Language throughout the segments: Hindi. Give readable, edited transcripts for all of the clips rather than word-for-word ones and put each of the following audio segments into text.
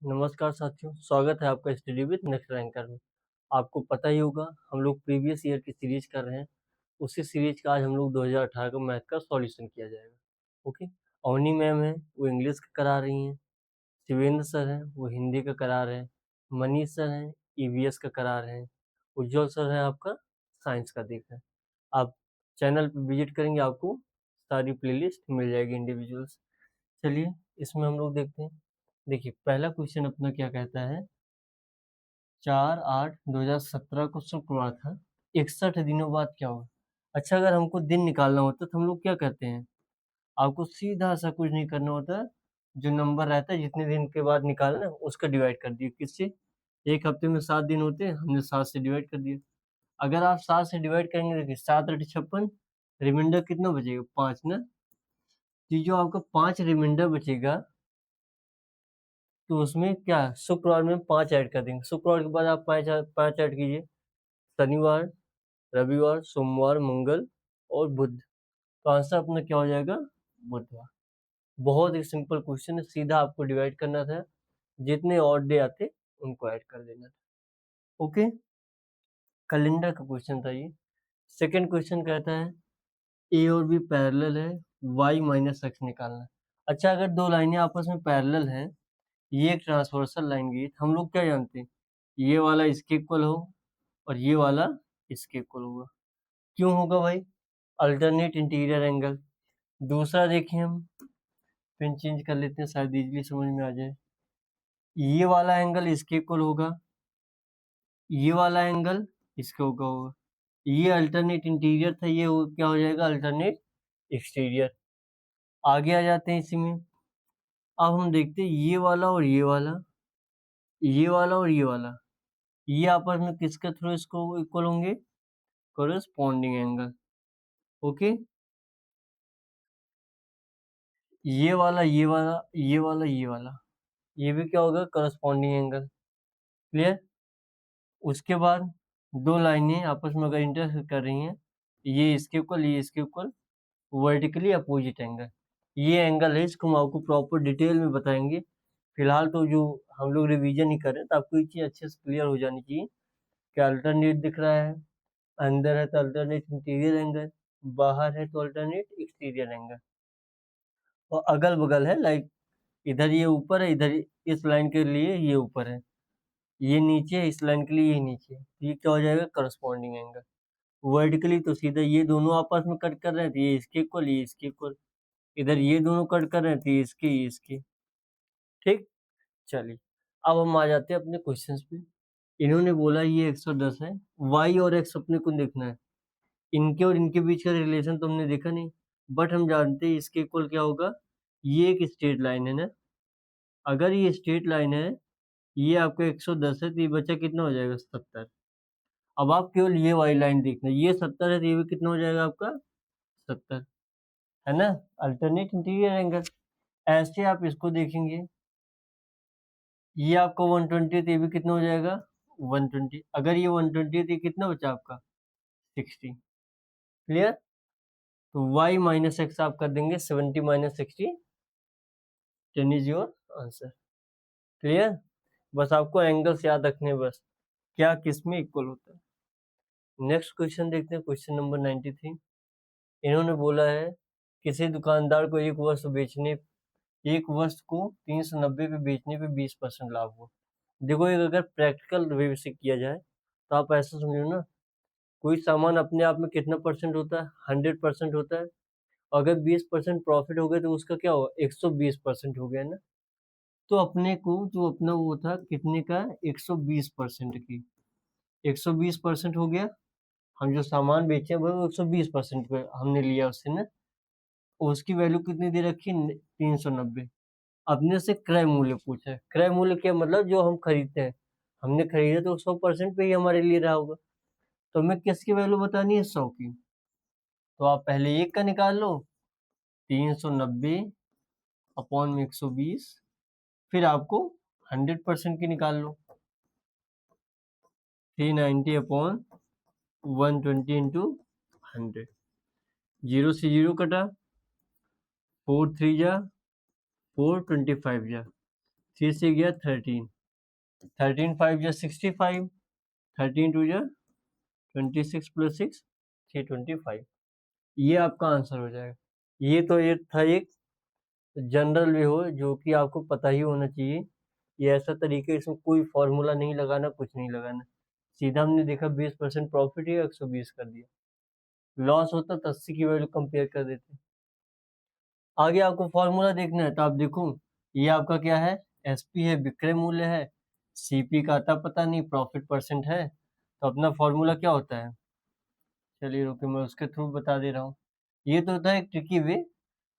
नमस्कार साथियों, स्वागत है आपका स्टडी विद नेक्स्ट रैंकर में। आपको पता ही होगा हम लोग प्रीवियस ईयर की सीरीज कर रहे हैं। उसी सीरीज का आज हम लोग 2018 का मैथ का सॉल्यूशन किया जाएगा। ओके, अवनी मैम है वो इंग्लिश का करा रही हैं, शिवेंद्र सर हैं वो हिंदी का करा रहे हैं, मनीष सर हैं ईवीएस का करा रहे हैं, उज्जवल सर है आपका साइंस का देख रहे हैं। आप चैनल पर विजिट करेंगे आपको सारी प्लेलिस्ट मिल जाएगी इंडिविजुअल्स। चलिए इसमें हम लोग देखते हैं। देखिए पहला क्वेश्चन अपना क्या कहता है, 4/8/2017 को शुक्रवार था, 61 दिनों बाद क्या हुआ। अच्छा, अगर हमको दिन निकालना होता तो हम लोग क्या करते हैं, आपको सीधा सा कुछ नहीं करना होता, जो नंबर रहता है जितने दिन के बाद निकालना है उसका डिवाइड कर दिए। किससे? एक हफ्ते में 7 दिन होते हैं, हमने 7 से डिवाइड कर दिया। अगर आप 7 से डिवाइड करेंगे, देखिए 7×8 = 56, रिमाइंडर कितना बचेगा 5 ना। ये जो आपका 5 रिमाइंडर बचेगा तो उसमें क्या शुक्रवार में 5 ऐड कर देंगे। शुक्रवार के बाद आप 5 ऐड कीजिए, शनिवार, रविवार, सोमवार, मंगल और बुध। तो आंसर अपना क्या हो जाएगा, बुधवार। बहुत ही सिंपल क्वेश्चन है, सीधा आपको डिवाइड करना था, जितने ऑड डे आते उनको ऐड कर देना था। ओके, कैलेंडर का क्वेश्चन था ये। सेकंड क्वेश्चन कहता है ए और बी पैरेलल है, y माइनस एक्स निकालना है। अच्छा, अगर दो लाइनें आपस में पैरेलल हैं, ये एक ट्रांसवर्सल लाइन गई, तो हम लोग क्या जानते हैं, ये वाला इसके इक्वल हो और ये वाला इसके इक्वल होगा। क्यों होगा भाई? Alternate interior angle. दूसरा देखिए, हम पेन चेंज कर लेते हैं, शायद इजीली समझ में आ जाए। ये वाला एंगल इसके इक्वल होगा, ये वाला एंगल इसके होगा। ये अल्टरनेट इंटीरियर था, ये क्या हो जाएगा, अल्टरनेट एक्सटीरियर। आगे आ जाते हैं इसी में। अब हम देखते हैं ये वाला और ये वाला, ये वाला और ये वाला, ये आपस में किसके थ्रू इसको इक्वल होंगे, कोरस्पॉन्डिंग एंगल। ओके, ये वाला ये वाला ये वाला ये वाला, ये भी क्या होगा, करस्पॉन्डिंग एंगल। क्लियर? उसके बाद दो लाइनें आपस में अगर इंटरसेक्ट कर रही हैं, ये इसके इक्वल ये इसके इक्वल, वर्टिकली अपोजिट एंगल, ये एंगल है। इसको हम आपको प्रॉपर डिटेल में बताएंगे। फिलहाल तो जो हम लोग रिवीजन ही कर रहे हैं, तो आपको ये चीज अच्छे से क्लियर हो जानी चाहिए कि अल्टरनेट दिख रहा है, अंदर है तो अल्टरनेट इंटीरियर एंगल, बाहर है तो अल्टरनेट एक्सटीरियर एंगल, और अगल बगल है, लाइक इधर ये ऊपर है, इधर इस लाइन के लिए ये ऊपर है, ये नीचे है, इस लाइन के लिए ये नीचे है, तो ये क्या हो जाएगा, करस्पॉन्डिंग एंगल। वर्टिकली तो सीधा ये दोनों आपस में कट कर रहे हैं, तो ये इसके इक्वल ये इसके इक्वल, इधर ये दोनों कट कर रहे हैं, तो ये इसके। ठीक, चलिए अब हम आ जाते हैं अपने क्वेश्चंस पे। इन्होंने बोला ये 110 है, y और x अपने को देखना है, इनके और इनके बीच का रिलेशन तो हमने देखा नहीं, बट हम जानते हैं इसके इक्वल क्या होगा, ये एक स्ट्रेट लाइन है ना। अगर ये स्ट्रेट लाइन है, ये आपका 110 है, तो ये बचा कितना हो जाएगा, 70। अब आप केवल ये वाली लाइन देखना, ये 70 है तो ये भी कितना हो जाएगा आपका 70, है ना, अल्टरनेट इंटीरियर एंगल। ऐसे आप इसको देखेंगे, ये आपका 120 है तो ये भी कितना हो जाएगा 120। अगर ये 120 है तो ये कितना बचा आपका 60। क्लियर? तो y माइनस एक्स आप कर देंगे 70 minus 60, 10 is your answer. Clear? बस आपको एंगल्स याद रखने हैं, बस क्या किस में इक्वल होता है। नेक्स्ट क्वेश्चन देखते हैं, क्वेश्चन नंबर 93। इन्होंने बोला है किसी दुकानदार को एक वस्तु को 390 पे बेचने पे 20% लाभ हुआ। देखो, एक अगर प्रैक्टिकल वे से किया जाए तो आप ऐसा समझो ना, कोई सामान अपने आप में कितना परसेंट होता है, 100% होता है। अगर 20% प्रॉफिट हो गया तो उसका क्या होगा, 120% हो गया ना। तो अपने को जो अपना वो था कितने का, 120% की, 120% हो गया। हम जो सामान बेचे वो 120% पे हमने लिया उससे ना, उसकी वैल्यू कितनी दे रखी, 390। अपने से क्रय मूल्य पूछा है। क्रय मूल्य क्या मतलब, जो हम खरीदते हैं, हमने खरीदा तो 100% पे ही हमारे लिए रहा होगा, तो हमें किसकी वैल्यू बतानी है, 100 की। तो आप पहले एक का निकाल लो, 390 अपॉन में 120, फिर आपको 100% की निकाल लो, 390 अपॉन 120 इंटू 100। 0 से 0 कटा, 4 3 जा 4, 25 जा 3 से गया 13, 13 5 जा 65, 13 2 जा 26 प्लस 6 325। ये आपका आंसर हो जाएगा। ये तो ये था एक जनरल वे हो जो कि आपको पता ही होना चाहिए। ये ऐसा तरीका, इसमें कोई फॉर्मूला नहीं लगाना, कुछ नहीं लगाना, सीधा हमने देखा 20% प्रॉफिट है, 120 कर दिया। लॉस होता तो 80 की वैल्यू कंपेयर कर देते। आगे आपको फॉर्मूला देखना है तो आप देखो, ये आपका क्या है, एसपी है, विक्रय मूल्य है, सीपी का आता पता नहीं, प्रॉफिट परसेंट है, तो अपना फॉर्मूला क्या होता है, चलिए रुको मैं उसके थ्रू बता दे रहा हूँ। ये तो होता है एक ट्रिकी वे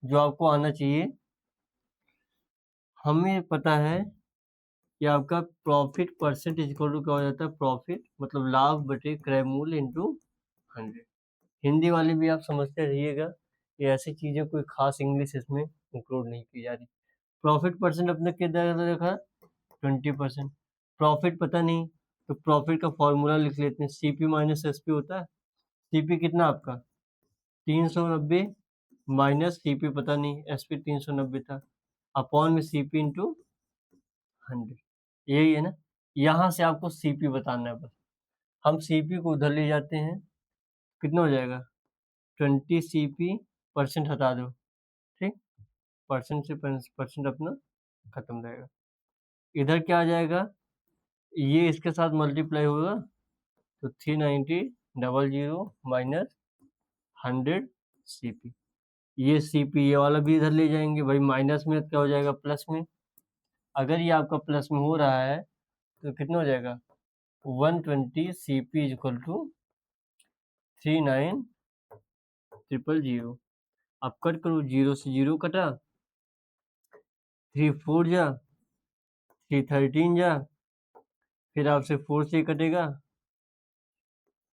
जो आपको आना चाहिए। हमें पता है कि आपका प्रॉफिट परसेंट इक्वल टू क्या हो जाता है, प्रॉफिट मतलब लाभ बटे क्रय मूल्य इंटू 100। हिंदी वाले भी आप समझते रहिएगा, ये ऐसी चीजें कोई खास इंग्लिश इसमें इंक्लूड नहीं की जा रही। प्रॉफिट परसेंट अपने किधर रखा, 20%। प्रॉफिट पता नहीं तो प्रॉफिट का फॉर्मूला लिख लेते हैं, सीपी माइनस एसपी होता है। सीपी कितना आपका 390 माइनस सीपी पता नहीं, एसपी 390 था, अपॉन में सीपी इंटू 100, यही है ना। यहाँ से आपको सीपी बताना है बस। हम सीपी को उधर ले जाते हैं, कितना हो जाएगा 20 सीपी, परसेंट हटा दो, ठीक, परसेंट से परसेंट अपना खत्म रहेगा। इधर क्या आ जाएगा, ये इसके साथ मल्टीप्लाई होगा तो 390 00 माइनस 100 सीपी। ये सीपी ये वाला भी इधर ले जाएंगे भाई, माइनस में क्या हो जाएगा प्लस में। अगर ये आपका प्लस में हो रहा है तो कितना हो जाएगा 120 सीपी इक्वल टू 39000। अब कट करो, 0 से 0 कटा, 3 4 जा 3 13 जा, फिर आपसे 4 से कटेगा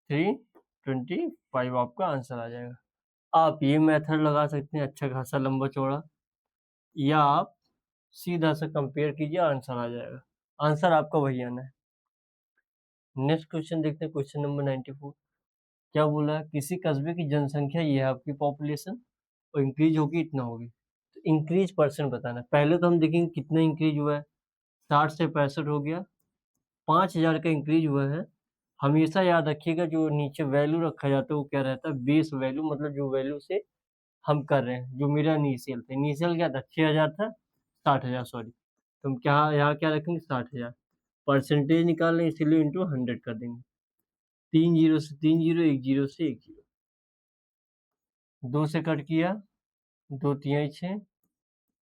325, आपका आंसर आ जाएगा। आप ये मेथड लगा सकते हैं अच्छा खासा लंबा चौड़ा, या आप सीधा सा कंपेयर कीजिए, आंसर आ जाएगा। आंसर आपका वही आना है। नेक्स्ट क्वेश्चन देखते हैं, क्वेश्चन नंबर 94। क्या बोला है, किसी कस्बे की जनसंख्या ये है आपकी पॉपुलेशन, और इंक्रीज होगी इतना होगी, तो इंक्रीज परसेंट बताना है। पहले तो हम देखेंगे कितना इंक्रीज हुआ है, 60 से 65 हो गया, 5000 का इंक्रीज हुआ है। हमेशा याद रखिएगा जो नीचे वैल्यू रखा जाता है वो क्या रहता है, बेस वैल्यू, मतलब जो वैल्यू से हम कर रहे हैं। जो मेरा इनिशियल था, इनिशियल क्या था 6000 था, 60000 सॉरी, तो हम क्या यहाँ क्या रखेंगे 60000, परसेंटेज निकाल रहे हैं इसीलिए इंटू 100 कर देंगे। 3 जीरो से 3 जीरो, 1 जीरो से 1 जीरो, 2 से कट किया, 2 तिहाई 6,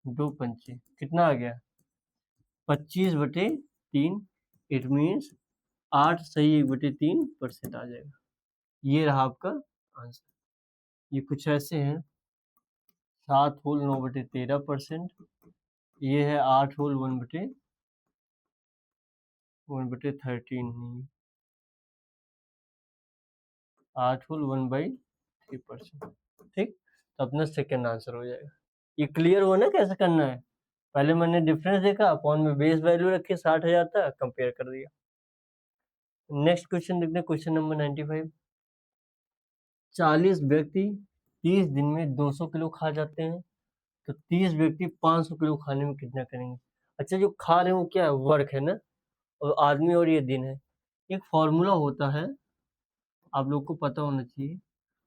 2 पंचे कितना आ गया 25/3, इट मीन्स 8 सही 1/3% आ जाएगा। ये रहा आपका आंसर। ये कुछ ऐसे हैं, 7 होल 9/13%, ये है 8 होल 1/13 नहीं, 8 होल 1/3%, ठीक। तो अपना सेकेंड आंसर हो जाएगा। ये क्लियर हुआ ना कैसे करना है। पहले मैंने डिफरेंस देखा, अपॉन में बेस वैल्यू रखी 60000 था, कंपेयर कर दिया। नेक्स्ट क्वेश्चन देखते हैं, क्वेश्चन नंबर 95। 40 व्यक्ति 30 दिन में 200 किलो खा जाते हैं, तो 30 व्यक्ति 500 किलो खाने में कितना करेंगे। अच्छा, जो खा रहे हैं वो क्या है, वर्क है ना, और आदमी और ये दिन है। एक फॉर्मूला होता है, आप लोग को पता होना चाहिए,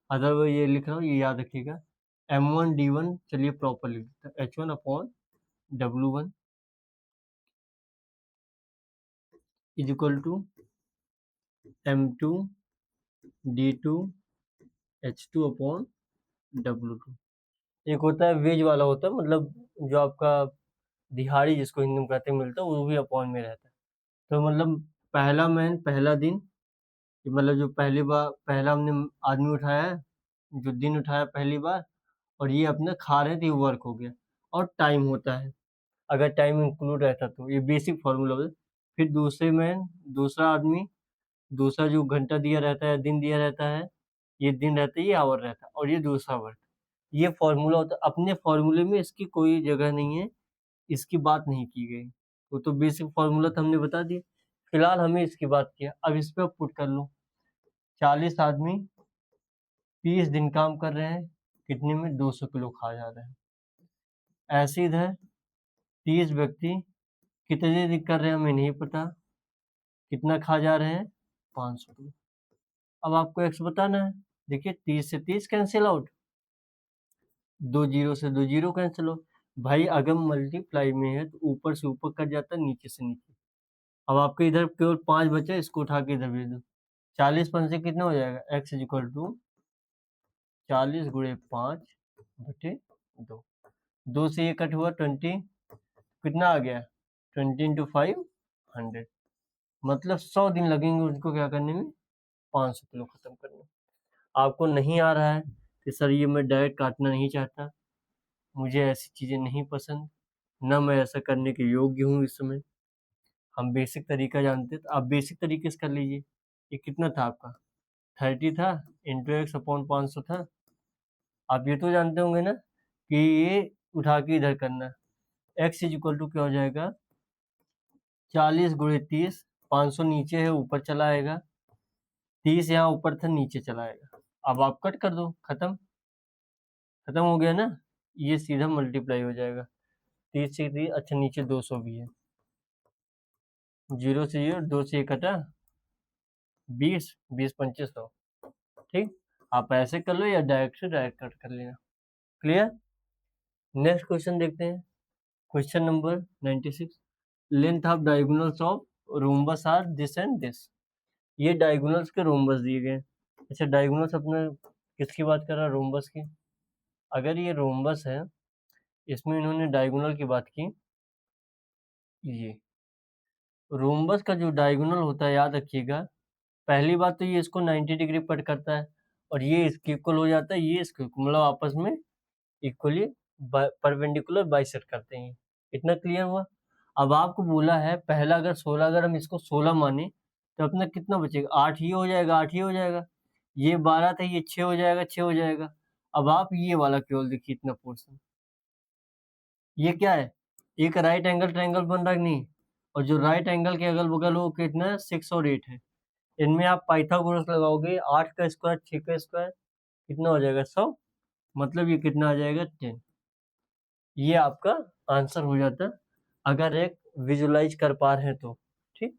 अदर वो ये लिख रहा हूँ, ये याद रखिएगा। M1D1, चलिए प्रॉपर लिख देता है, H1/W1 is equal to M2D2H2/W2। एक होता है वेज वाला होता है, मतलब जो आपका दिहाड़ी जिसको हिंदी में कहते हैं मिलता है, वो भी अपॉन में रहता है। तो मतलब पहला मैन पहला दिन, मतलब जो पहली बार पहला हमने आदमी उठाया है, जो दिन उठाया पहली बार, और ये अपने खा रहे थे, ये वर्क हो गया। और टाइम होता है, अगर टाइम इंक्लूड रहता तो ये बेसिक फॉर्मूला है। फिर दूसरे में दूसरा आदमी, दूसरा जो घंटा दिया रहता है, दिन दिया रहता है, ये दिन रहता है, ये आवर रहता है, और ये दूसरा वर्क। ये फॉर्मूला होता है, अपने फॉर्मूले में इसकी कोई जगह नहीं है, इसकी बात नहीं की गई। वो तो बेसिक फॉर्मूला तो हमने बता दिया, फिलहाल हमें इसकी बात किया। अब इस पे पुट कर लो, 40 आदमी 30 दिन काम कर रहे हैं, कितने में 200 किलो खा जा रहे हैं। ऐसे इधर 30 व्यक्ति कितने दिन कर रहे हैं हमें नहीं पता, कितना खा जा रहे हैं 500 किलो। अब आपको x बताना है। देखिए 30 से 30 कैंसिल आउट, 2 जीरो से 2 जीरो कैंसिल हो। भाई अगर मल्टीप्लाई में है तो ऊपर से ऊपर कट जाता है, नीचे से नीचे। अब आपके इधर केवल 5 बचे, इसको उठा के इधर भेज दो। 40 पंचे कितना हो जाएगा, x इक्वल टू 40 गुणे 5 बटे 2। 2 से ये कट हुआ 20, कितना आ गया 20 इंटू 5 100। मतलब 100 दिन लगेंगे उसको क्या करने में, 500 किलो खत्म करने में। आपको नहीं आ रहा है कि सर ये मैं डायरेक्ट काटना नहीं चाहता, मुझे ऐसी चीज़ें नहीं पसंद, ना मैं ऐसा करने के योग्य हूँ इस समय, हम बेसिक तरीका जानते हैं, तो आप बेसिक तरीके से कर लीजिए। ये कितना था आपका 30 था, इंटू एक्स अपॉन 500 था। आप ये तो जानते होंगे ना कि ये उठा के इधर करना है। एक्स इज इक्वल टू क्या हो जाएगा 40 गुणे 30, 500 नीचे है ऊपर चला आएगा, 30 यहाँ ऊपर था नीचे चला आएगा। अब आप कट कर दो, खत्म, खत्म हो गया ना। ये सीधा मल्टीप्लाई हो जाएगा 30 से 30, अच्छा नीचे 200 भी है, 0 से 0, 2 से 1 कटा 20, 20 पंचे 100। ठीक, आप ऐसे कर लो या डायरेक्ट से डायरेक्ट कट कर लेना। क्लियर। नेक्स्ट क्वेश्चन देखते हैं, question number 96। Length of diagonals of rhombus are this and this. ये डायगोनल्स के रोम्बस दिए गए। अच्छा डायगोनल्स अपने किसकी बात कर रहा है, रोम्बस की। अगर ये रोम्बस है, इसमें इन्होंने डायगोनल की बात की। ये रोम्बस का जो डायगोनल होता है याद रखिएगा, पहली बात तो ये इसको 90 डिग्री कट करता है और ये इसके इक्वल हो जाता है, ये इसके मतलब आपस में इक्वली परपेंडिकुलर बाइसेक्ट करते हैं। इतना क्लियर हुआ। अब आपको बोला है पहला अगर 16, अगर हम इसको 16 माने तो अपना कितना बचेगा, 8 ही हो जाएगा, 8 ही हो जाएगा। ये 12 था, ये 6 हो जाएगा, 6 हो जाएगा। अब आप ये वाला केवल देखिए इतना पोर्शन, ये क्या है, एक राइट एंगल ट्रायंगल बन रहा है नहीं, और जो राइट एंगल के अगल बगल वो कितना है 6 और 8 है। इनमें आप पाइथागोरस लगाओगे, 8 का स्क्वायर 6 का स्क्वायर कितना हो जाएगा 100, मतलब ये कितना आ जाएगा 10। ये आपका आंसर हो जाता है अगर एक विजुलाइज कर पा रहे हैं तो। ठीक,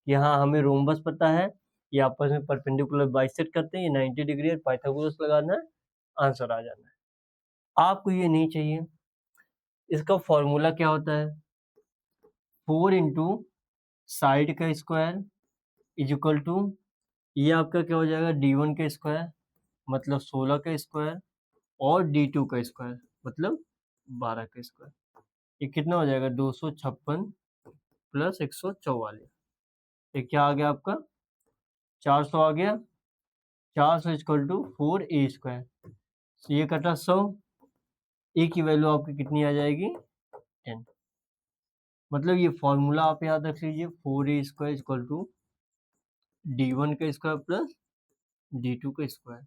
यहाँ हमें रोम्बस पता है, ये आपस में परपेंडिकुलर बाइसेक्ट करते हैं, ये 90 डिग्री है, पाइथागोरस लगाना है, आंसर आ जाना है। आपको ये नहीं चाहिए। इसका फॉर्मूला क्या होता है, 4 इंटू साइड का स्क्वायर इज इक्वल टू, ये आपका क्या हो जाएगा d1 का स्क्वायर मतलब 16 का स्क्वायर और d2 का स्क्वायर मतलब 12 का स्क्वायर। ये कितना हो जाएगा 256 प्लस 144। ये क्या आ गया आपका 400 आ गया, 400 इक्वल टू 4a स्क्वायर। तो ये कटा 100, ए की वैल्यू आपकी कितनी आ जाएगी 10। मतलब ये फॉर्मूला आप याद रख लीजिए, 4a square equal to d1 का स्क्वायर प्लस d2 का स्क्वायर।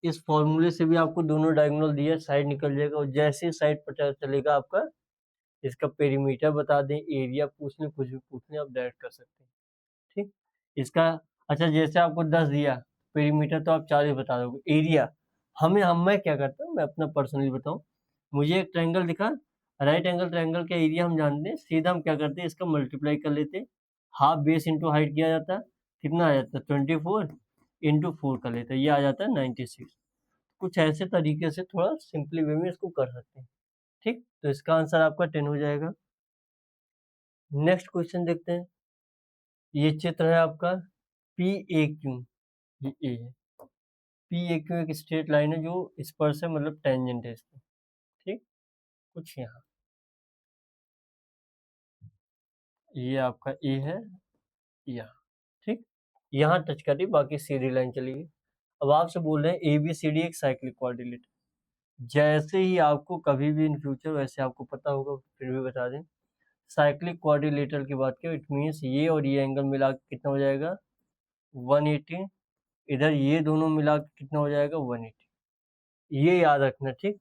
इस फॉर्मूले से भी आपको दोनों डायगोनल दिया, साइड निकल जाएगा, और जैसे साइड पता चलेगा आपका, इसका पेरीमीटर बता दें, एरिया पूछ लें, कुछ भी पूछ लें, आप डायरेक्ट कर सकते हैं। ठीक, इसका अच्छा जैसे आपको 10 दिया, पेरीमीटर तो आप 40 बता दोगे, एरिया मैं क्या करता हूँ, मैं अपना पर्सनली बताऊँ, मुझे एक ट्रायंगल दिखा, राइट एंगल ट्रायंगल का एरिया हम जानते हैं, सीधा हम क्या करते हैं इसका मल्टीप्लाई कर लेते हैं, हाफ बेस इंटू हाइट किया जाता है, कितना आ जाता है 24 इंटू 4 कर लेते हैं, ये आ जाता है 96। कुछ ऐसे तरीके से थोड़ा सिंपली वे में इसको कर सकते हैं। ठीक, तो इसका आंसर आपका 10 हो जाएगा। नेक्स्ट क्वेश्चन देखते हैं। ये चित्र है आपका पी ए क्यू, ये ए है, पी ए क्यू एक स्ट्रेट लाइन है जो स्पर्श है मतलब टेंजेंट है इसका। ठीक, कुछ यहाँ ये आपका ए है, यहाँ ठीक, यहाँ टच करी, बाकी सीधी लाइन चली गई। अब आपसे बोल रहे हैं ए बी सी डी एक साइक्लिक कोऑर्डिनेट। जैसे ही आपको कभी भी इन फ्यूचर, वैसे आपको पता होगा फिर भी बता दें, साइक्लिक क्वाड्रिलेटरल की बात करें, इट मीन्स ये और ये एंगल मिला के कितना हो जाएगा 180, इधर ये दोनों मिला के कितना हो जाएगा 180। ये याद रखना। ठीक,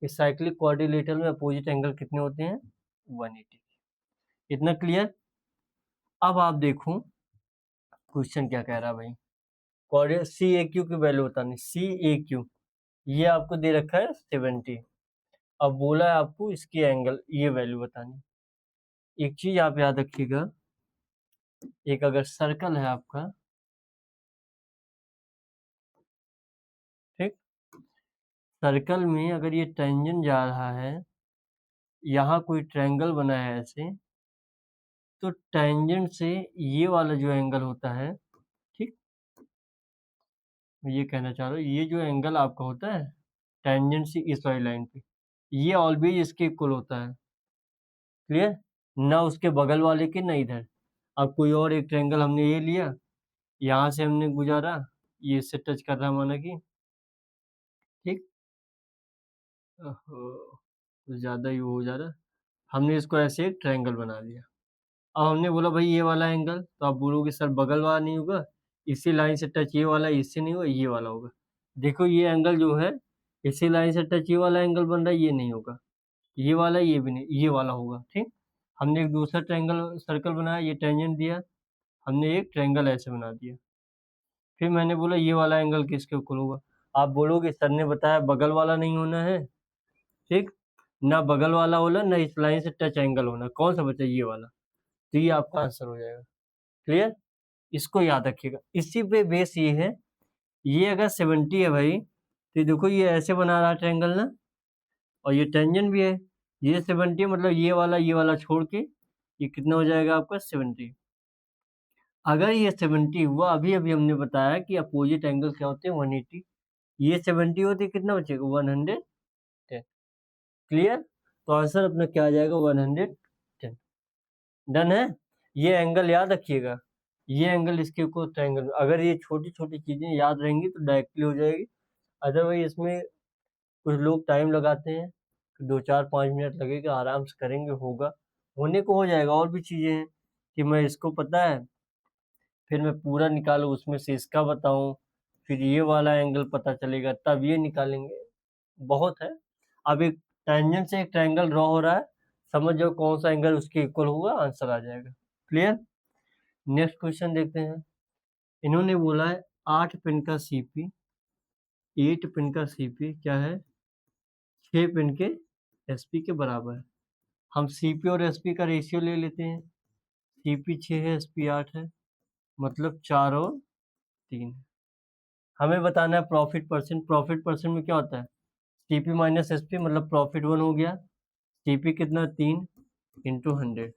इस साइक्लिक क्वाड्रिलेटरल में अपोजिट एंगल कितने होते हैं 180। इतना क्लियर। अब आप देखो क्वेश्चन क्या कह रहा है भाई, कोऑर्डिनेट सी ए क्यू की वैल्यू बतानी, सी ए क्यू ये आपको दे रखा है 70। अब बोला है आपको इसकी एंगल ये वैल्यू बतानी। एक चीज आप याद रखिएगा, एक अगर सर्कल है आपका, ठीक, सर्कल में अगर ये टेंजेंट जा रहा है, यहाँ कोई ट्रायंगल बना है ऐसे, तो टेंजेंट से ये वाला जो एंगल होता है, ठीक, मैं ये कहना चाह रहा हूँ, ये जो एंगल आपका होता है टेंजेंट से इस वाली लाइन पे, ये ऑलवेज इसके इक्वल होता है। क्लियर? ना उसके बगल वाले के, ना इधर। अब कोई और एक ट्रायंगल हमने ये लिया, यहाँ से हमने गुजारा, ये इससे टच कर रहा माना कि, ठीक, कुछ ज़्यादा ही वो हो जा रहा, हमने इसको ऐसे एक ट्रायंगल बना दिया। अब हमने बोला भाई ये वाला एंगल, तो आप बोलोगे सर बगल वाला नहीं होगा, इसी लाइन से टच ये वाला, इससे नहीं होगा, ये वाला होगा। देखो ये एंगल जो है, इसी लाइन से टच ये वाला एंगल बन रहा है, ये नहीं होगा, ये वाला ये भी नहीं, ये वाला होगा। ठीक, हमने एक दूसरा ट्रायंगल सर्कल बनाया, ये टेंजेंट दिया, हमने एक ट्रायंगल ऐसे बना दिया। फिर मैंने बोला ये वाला एंगल किसके इक्वल होगा, आप बोलोगे सर ने बताया बगल वाला नहीं होना है, ठीक, ना बगल वाला होना, ना इस लाइन से टच एंगल होना, कौन सा बचा, ये वाला, तो ये आपका आंसर हो जाएगा। क्लियर? इसको याद रखिएगा, इसी पे बेस ये है। ये अगर 70 है भाई, तो देखो ये ऐसे बना रहा ट्रायंगल ना, और ये टेंजेंट भी है, ये 70 मतलब ये वाला छोड़ के ये कितना हो जाएगा आपका 70। अगर ये 70 हुआ, अभी अभी हमने बताया कि अपोजिट एंगल क्या होते हैं 180, ये 70 होती, कितना बचेगा 110। क्लियर? तो आंसर अपना क्या आ जाएगा 110। डन है? ये एंगल याद रखिएगा, ये एंगल इसके ऊपर ट्रायंगल, अगर ये छोटी छोटी चीजें याद रहेंगी तो डायरेक्टली हो जाएगी। अदरवाइज इसमें कुछ लोग टाइम लगाते हैं, 2-4-5 मिनट लगेगा, आराम से करेंगे, होगा, होने को हो जाएगा। और भी चीजें हैं कि मैं इसको पता है, फिर मैं पूरा निकालूँ उसमें से इसका बताऊँ, फिर ये वाला एंगल पता चलेगा तब ये निकालेंगे, बहुत है। अब एक टेंजेंट से एक ट्रायंगल ड्रॉ हो रहा है, समझ जाओ कौन सा एंगल उसके इक्वल होगा, आंसर आ जाएगा। क्लियर? नेक्स्ट क्वेश्चन देखते हैं। इन्होंने बोला है 8 पिन का सीपी, 8 पिन का सीपी क्या है, 6 पिन के एसपी के बराबर है। हम सीपी और एसपी का रेशियो ले लेते हैं, सीपी 6 है, एसपी 8 है, मतलब 4 और 3। हमें बताना है प्रॉफिट परसेंट। प्रॉफिट परसेंट में क्या होता है, सीपी माइनस एसपी, मतलब प्रॉफिट 1 हो गया, सीपी कितना 3 इंटू 100,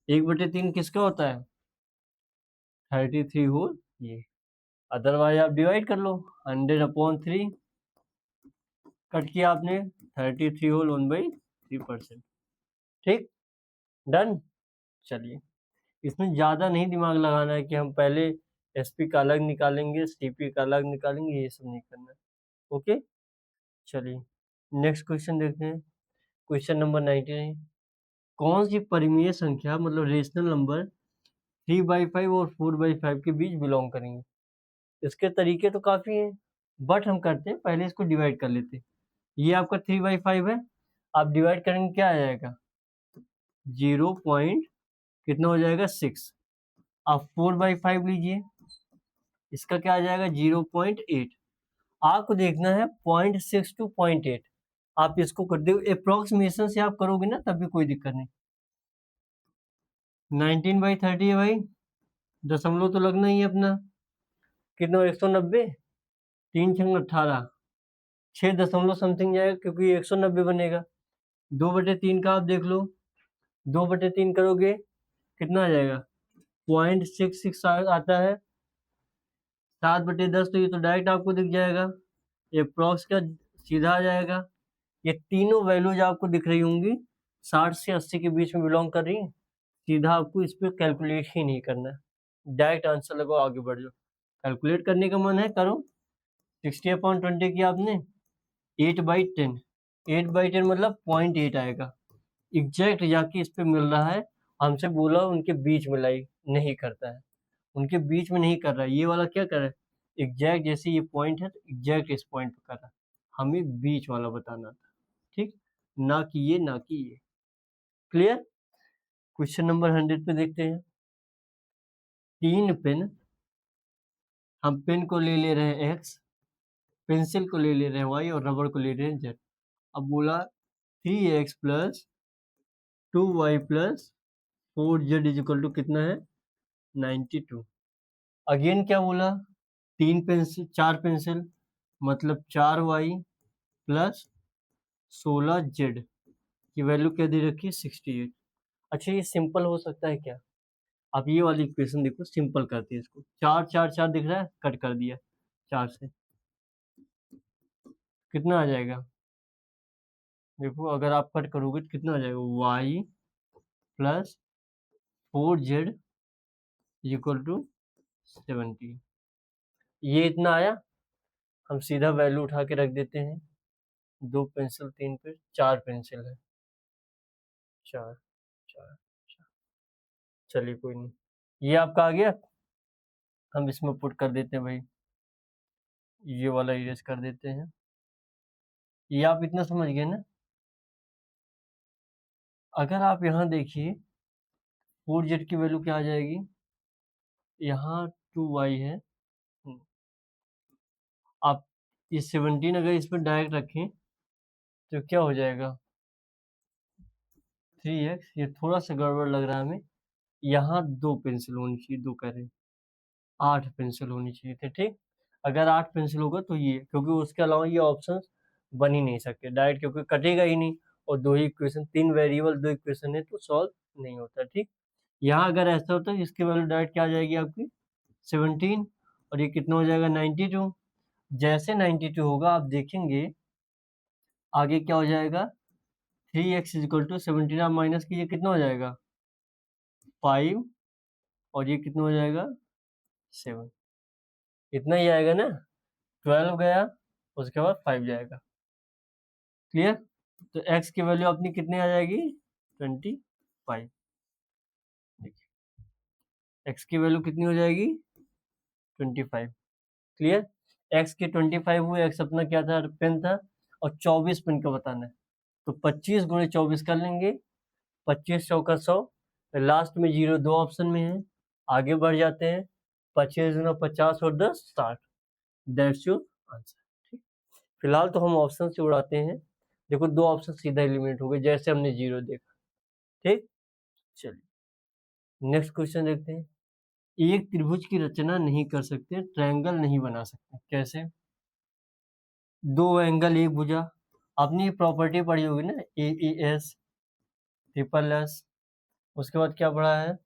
1/3 किसका होता है 33 होल ये। अदरवाइज आप डिवाइड कर लो, 100/3 कट किया आपने, 33 होल 1/3%। ठीक, डन। चलिए, इसमें ज़्यादा नहीं दिमाग लगाना है कि हम पहले एसपी का अलग निकालेंगे, सीपी का अलग निकालेंगे, ये सब नहीं करना है। ओके, चलिए नेक्स्ट क्वेश्चन देखते हैं। क्वेश्चन नंबर 99, कौन सी परिमेय संख्या मतलब रेशनल नंबर 3/5 और 4/5 के बीच बिलोंग करेंगे। इसके तरीके तो काफ़ी हैं, बट हम करते हैं पहले इसको डिवाइड कर लेते हैं। ये आपका 3/5 है, आप डिवाइड करेंगे क्या आ जाएगा 0 पॉइंट कितना हो जाएगा 6। आप 4/5 लीजिए, इसका क्या आ जाएगा 0.8। आपको देखना है 0.6 टू 0.8, आप इसको कर दो अप्रोक्सीमेशन से, आप करोगे ना तब भी कोई दिक्कत नहीं। 19/30 है भाई, दशमलव तो लगना ही है अपना, कितना 190, 3×18, 6 दशमलव समथिंग जाएगा क्योंकि 190 बनेगा। 2/3 का आप देख लो, 2/3 करोगे कितना आ जाएगा 0.66 आता है। 7/10 तो ये तो डायरेक्ट आपको दिख जाएगा, अप्रॉक्स का सीधा आ जाएगा। ये तीनों वैल्यूज आपको दिख रही होंगी 60 से 80 के बीच में बिलोंग कर रही हैं। सीधा आपको इस पर कैलकुलेट ही नहीं करना है, डायरेक्ट आंसर लगाओ, आगे बढ़ जाओ। कैलकुलेट करने का मन है करो, 60/20 किया आपने, 8/10, 8/10 मतलब 0.8 आएगा, एग्जैक्ट जाके इस पे मिल रहा है। हमसे बोला उनके बीच में लाई, नहीं करता है, उनके बीच में नहीं कर रहा है, ये वाला क्या कर रहा है एग्जैक्ट, जैसे ये पॉइंट है तो एग्जैक्ट इस पॉइंट पे कर रहा है, हमें बीच वाला बताना था। ठीक, ना कि ये, ना कि ये। क्लियर? क्वेश्चन नंबर 100 पे देखते हैं। 3 पेन, हम पेन को ले ले रहे हैं x, पेंसिल को ले ले रहे हैं y और रबड़ को ले रहे हैं z। अब बोला 3x + 2y + 4z equal to कितना है 92। अगेन क्या बोला 4 पेंसिल मतलब 4y प्लस 16z की वैल्यू क्या दे रखी है 68। अच्छा ये सिंपल हो सकता है क्या? आप ये वाली इक्वेशन देखो सिंपल करते हैं इसको। 4 4 4 दिख रहा है, कट कर दिया 4 से, कितना आ जाएगा? देखो अगर आप कट करोगे तो कितना आ जाएगा y plus 4z equal to 70। ये इतना आया, हम सीधा वैल्यू उठा के रख देते हैं। 2 पेंसिल 3 पे 4 पेंसिल है, 4 4 4। चलिए कोई नहीं, ये आपका आ गया। हम इसमें पुट कर देते हैं भाई, ये वाला इरेज कर देते हैं। ये आप इतना समझ गए ना? अगर आप यहाँ देखिए 4z की वैल्यू क्या आ जाएगी, यहाँ 2y है। आप ये 17 अगर इस पर डायरेक्ट रखें तो क्या हो जाएगा 3x। ये थोड़ा सा गड़बड़ लग रहा है हमें, यहाँ 2 पेंसिल होनी चाहिए, 2 कह रहे हैं 8 पेंसिल होनी चाहिए थे, ठीक। अगर 8 पेंसिल होगा तो ये, क्योंकि उसके अलावा ये ऑप्शन बन ही नहीं सकते डायरेक्ट, क्योंकि कटेगा ही नहीं। और 2 ही इक्वेशन, 3 वेरिएबल 2 इक्वेशन है तो सॉल्व नहीं होता, ठीक। यहाँ अगर ऐसा होता है इसकी वैल्यू डायरेक्ट क्या आ जाएगी आपकी 17, और ये कितना हो जाएगा 92। जैसे 92 होगा आप देखेंगे आगे क्या हो जाएगा 3x इक्वल टू 17 आप माइनस कीजिए, कितना हो जाएगा 5, और ये कितना हो जाएगा 7। इतना ही आएगा ना, 12 गया उसके बाद 5 जाएगा। क्लियर? तो x की वैल्यू अपनी कितनी आ जाएगी 25। देखिए x की वैल्यू कितनी हो जाएगी 25। क्लियर? x की 25 हुई, x अपना क्या था पेन था, और 24 पेन का बताना है। तो 25 गुणे 24 कर लेंगे, 25 चौका 100, लास्ट में 0 2 ऑप्शन में है, आगे बढ़ जाते हैं। 25 गुना 50 और 10 60। दैट्स योर आंसर, ठीक। फिलहाल तो हम ऑप्शन से उड़ाते हैं। देखो 2 ऑप्शन सीधा एलिमिनेट हो गए जैसे हमने 0 देखा, ठीक। चलिए नेक्स्ट क्वेश्चन देखते हैं। एक त्रिभुज की रचना नहीं कर सकते, ट्रायंगल नहीं बना सकते, कैसे? 2 एंगल एक भुजा, आपने ये प्रॉपर्टी पढ़ी होगी ना AES ट्रिपल एस, उसके बाद क्या पढ़ा है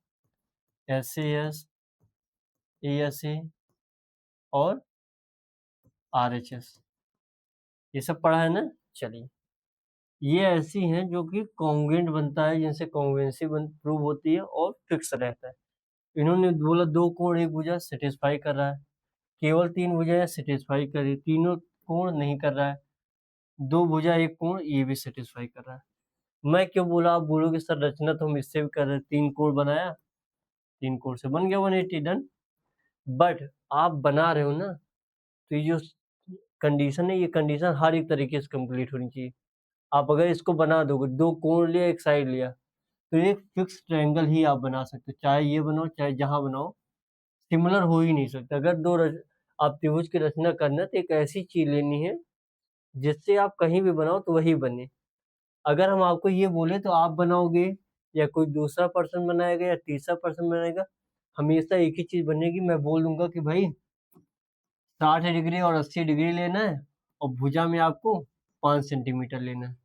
SAS ASA और RHS, ये सब पढ़ा है ना। चलिए ये ऐसी हैं जो कि कॉन्ग्रुएंट बनता है, जिनसे कॉन्ग्रुएंसी प्रूव होती है और फिक्स रहता है। इन्होंने बोला 2 कोण एक भुजा सेटिस्फाई कर रहा है, केवल 3 भुजाएं सेटिस्फाई कर रही, तीनों कोण नहीं कर रहा है, 2 भुजा एक कोण ये भी सेटिस्फाई कर रहा है। मैं क्यों बोला, आप बोलोगे सर रचना तो हम इससे भी कर रहे, 3 कोण बनाया, 3 कोण से बन गया 180 डन। बट आप बना रहे हो ना, तो ये जो कंडीशन है ये कंडीशन हर एक तरीके से कंप्लीट होनी चाहिए। आप अगर इसको बना दोगे, 2 कोण लिया एक साइड लिया, तो एक फिक्स ट्रायंगल ही आप बना सकते हो, चाहे ये बनाओ चाहे जहां बनाओ, सिमिलर हो ही नहीं सकता। अगर आप त्रिभुज की रचना करना तो एक ऐसी चीज लेनी है जिससे आप कहीं भी बनाओ तो वही बने। अगर हम आपको ये बोले तो आप बनाओगे या कोई दूसरा पर्सन बनाएगा या तीसरा पर्सन बनाएगा, हमेशा एक ही चीज बनेगी। मैं बोल दूंगा कि भाई 60 डिग्री और 80 डिग्री लेना है और भुजा में आपको 5 सेंटीमीटर लेना है।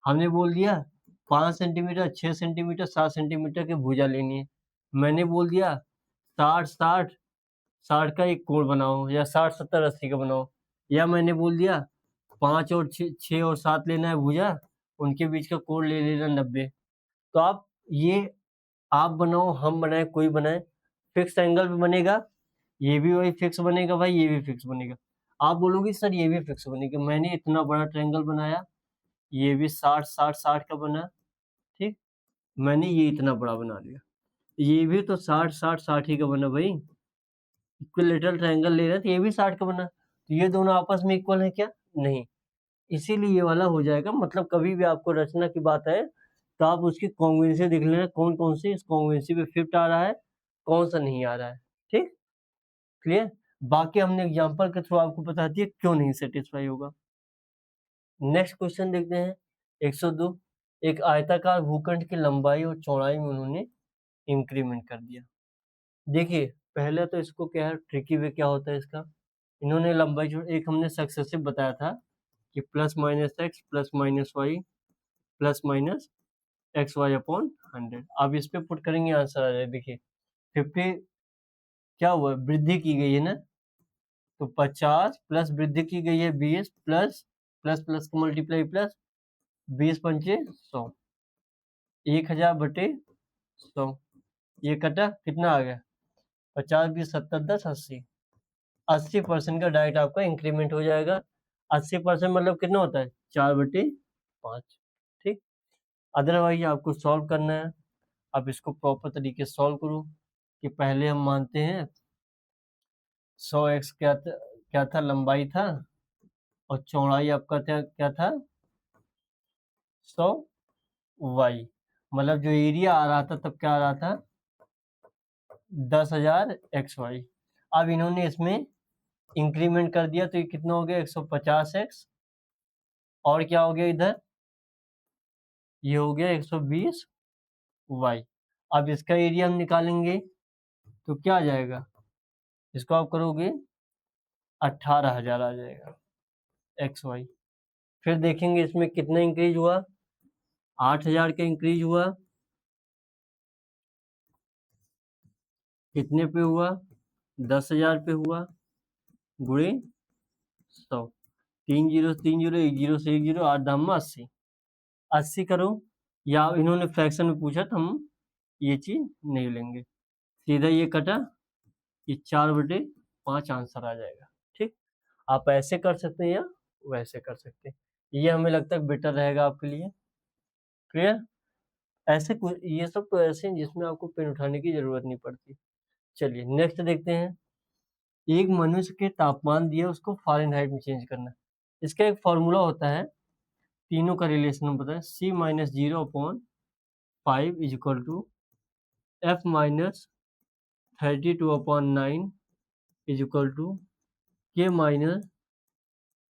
हमने बोल दिया 5 सेंटीमीटर 6 सेंटीमीटर 7 सेंटीमीटर की भुजा लेनी है। मैंने बोल दिया 60 का एक कोण बनाओ, या 60 70 80 का बनाओ, या मैंने बोल दिया 5 और 6 और 7 लेना है भुजा, उनके बीच का कोण ले लेना 90। तो आप ये आप बनाओ हम बनाए कोई बनाए, फिक्स एंगल पे बनेगा, ये भी वही फिक्स बनेगा भाई, ये भी फिक्स बनेगा। आप बोलोगे सर ये भी फिक्स बनेगा, मैंने इतना बड़ा ट्रायंगल बनाया, ये भी 60 60 60 का बना, ठीक। मैंने ये इतना बड़ा बना लिया, ये भी तो 60 60 60 ही का बना भाई। इक्विलेटरल ट्रायंगल ले रहे हैं तो ये भी 60 का बना, तो ये दोनों आपस में इक्वल है क्या? नहीं। इसीलिए ये वाला हो जाएगा। मतलब कभी भी आपको रचना की बात है तो आप उसकी कॉन्ग्रुएंसी देख लेना, कौन कौन सी इस कॉन्ग्रुएंसी पे फिट आ रहा है, कौन सा नहीं आ रहा है, ठीक। क्लियर? बाकी हमने एग्जांपल के थ्रू आपको बता दिया क्यों नहीं सेटिस्फाई होगा। नेक्स्ट क्वेश्चन देखते हैं 102। एक आयताकार भूखंड की लंबाई और चौड़ाई में उन्होंने इंक्रीमेंट कर दिया। देखिए पहले तो इसको क्या है, ट्रिकी वे क्या होता है इसका, इन्होंने लंबाई जो एक हमने सक्सेसिव बताया था कि plus minus X plus minus Y plus minus X Y upon 100। अब इस पे पुट करेंगे, आंसर आ जाए। देखिए 50 क्या हुआ, वृद्धि की गई है ना, तो 50 प्लस वृद्धि की गई है 20 प्लस प्लस प्लस का मल्टीप्लाई प्लस 20 पंचे 100, 1000 बटे 100, ये कटा कितना आ गया, 50 20 70 10 80, 80% का डायरेक्ट आपका इंक्रीमेंट हो जाएगा। 80% मतलब कितना होता है, 4/5। ठीक, अदरवाइज आपको सॉल्व करना है। अब इसको प्रॉपर तरीके से सॉल्व करो कि पहले हम मानते हैं 100x क्या था, लंबाई था, और चौड़ाई आपका क्या था 100y, मतलब जो एरिया आ रहा था तब क्या आ रहा था 10,000 xy। अब इन्होंने इसमें इंक्रीमेंट कर दिया तो ये कितना हो गया 150x, और क्या हो गया इधर, ये हो गया 120y। अब इसका एरिया हम निकालेंगे तो क्या आ जाएगा, इसको आप करोगे 18,000 आ जाएगा xy। फिर देखेंगे इसमें कितना इंक्रीज हुआ, 8,000 का इंक्रीज हुआ, कितने पे हुआ 10,000 पे हुआ, गुणे 100, 3 जीरो 3 जीरो 1 जीरो से 1 जीरो 8 दाम 80, 80 करो, या इन्होंने फ्रैक्शन में पूछा तो हम ये चीज नहीं लेंगे, सीधा ये कटा, ये 4/5 आंसर आ जाएगा। ठीक, आप ऐसे कर सकते हैं या वैसे कर सकते हैं, ये हमें लगता है बेटर रहेगा आपके लिए। क्लियर, ऐसे ये सब तो ऐसे हैं जिसमें आपको पेन उठाने की जरूरत नहीं पड़ती। चलिए नेक्स्ट देखते हैं, एक मनुष्य के तापमान दिया, उसको फ़ारेनहाइट में चेंज करना है। इसका एक फॉर्मूला होता है, तीनों का रिलेशन बताए, C - 0/5 is equal to F - 32/9 is equal to K -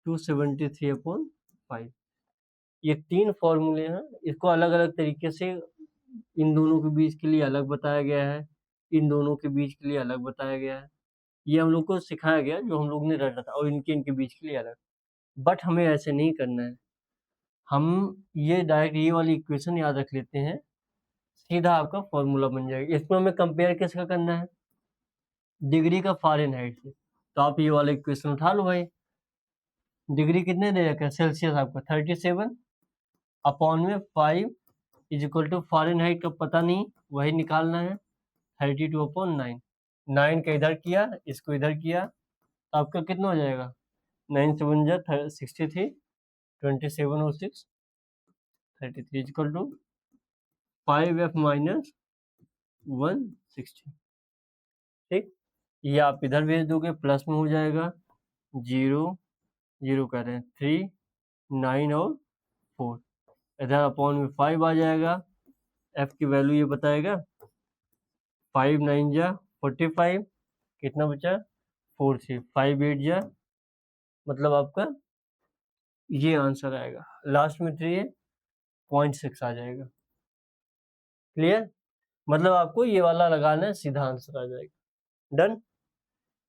273/5। ये 3 फॉर्मूले हैं, इसको अलग अलग तरीके से इन दोनों के बीच के लिए अलग बताया गया है, इन दोनों के बीच के लिए अलग बताया गया है, ये हम लोग को सिखाया गया जो हम लोग ने रटा था, और इनके इनके बीच के लिए अलग। बट हमें ऐसे नहीं करना है, हम ये डायरेक्ट ये वाली इक्वेशन याद रख लेते हैं, सीधा आपका फॉर्मूला बन जाएगा। इसमें हमें कंपेयर किसका करना है, डिग्री का फ़ारेनहाइट से, तो आप ये वाला इक्वेशन उठा लो भाई, डिग्री कितने दे रखा है सेल्सियस आपका 37 अपॉन में 5 इज इक्वल टू फ़ारेनहाइट का पता नहीं, वही निकालना है 32/9। 9 का इधर किया, इसको इधर किया, तो आपका कितना हो जाएगा 9 7 जा 63, 27 और 6 33 इक्वल टू 5F - 160। ठीक, ये आप इधर भेज दोगे, प्लस में हो जाएगा 0 0 कर रहे हैं 3 9 और 4, इधर अपॉन में 5 आ जाएगा, F की वैल्यू ये बताएगा 5 9 जा 45, कितना बचा 4 3 5 8 जा, मतलब आपका ये आंसर आएगा, लास्ट में 3.6 आ जाएगा। क्लियर, मतलब आपको ये वाला लगाना है, सीधा आंसर आ जाएगा। डन,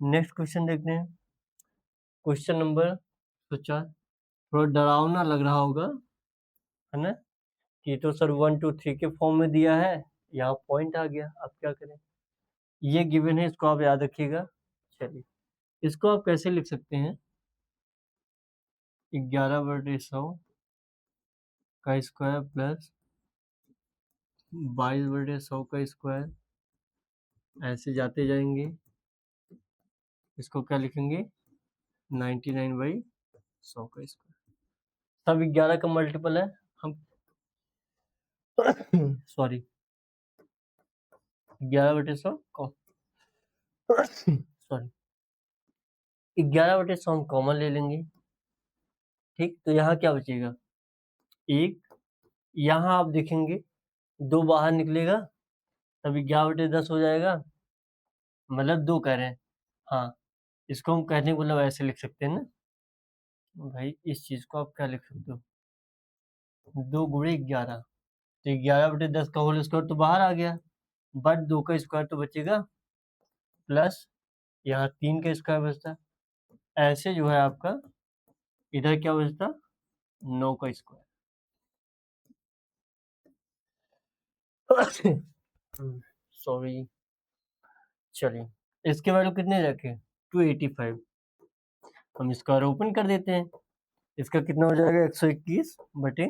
नेक्स्ट क्वेश्चन देखते हैं, क्वेश्चन नंबर 4। थोड़ा डरावना लग रहा होगा, है ना, कि तो सर 1 2 3 के फॉर्म में दिया है, यहाँ पॉइंट आ गया, अब क्या करें, ये गिवन है, इसको आप याद रखिएगा। चलिए इसको आप कैसे लिख सकते हैं, 11/100 का स्क्वायर प्लस 22/100 का स्क्वायर, ऐसे जाते जाएंगे, इसको क्या लिखेंगे 99/100 का स्क्वायर, सब 11 का मल्टीपल है, हम सॉरी 11/100 को सॉरी 11/100 हम कॉमन ले लेंगे। ठीक, तो यहाँ क्या बचेगा, एक, यहाँ आप देखेंगे 2 बाहर निकलेगा, तब 11/10 हो जाएगा, मतलब 2 कह रहे हैं। हाँ, इसको हम कहने को मतलब ऐसे लिख सकते हैं ना भाई, इस चीज को आप क्या लिख सकते हो, 2 गुणे 11, तो 11/10 का होल स्क्वायर तो बाहर आ गया, बट 2 का स्क्वायर तो बचेगा, प्लस यहाँ 3 का स्क्वायर बचता, ऐसे जो है आपका इधर क्या बचता, 9 का स्क्वायर। सॉरी, चलिए इसके वैल्यू कितने रखे, 285। हम स्क्वायर ओपन कर देते हैं, इसका कितना हो जाएगा, 121 बटे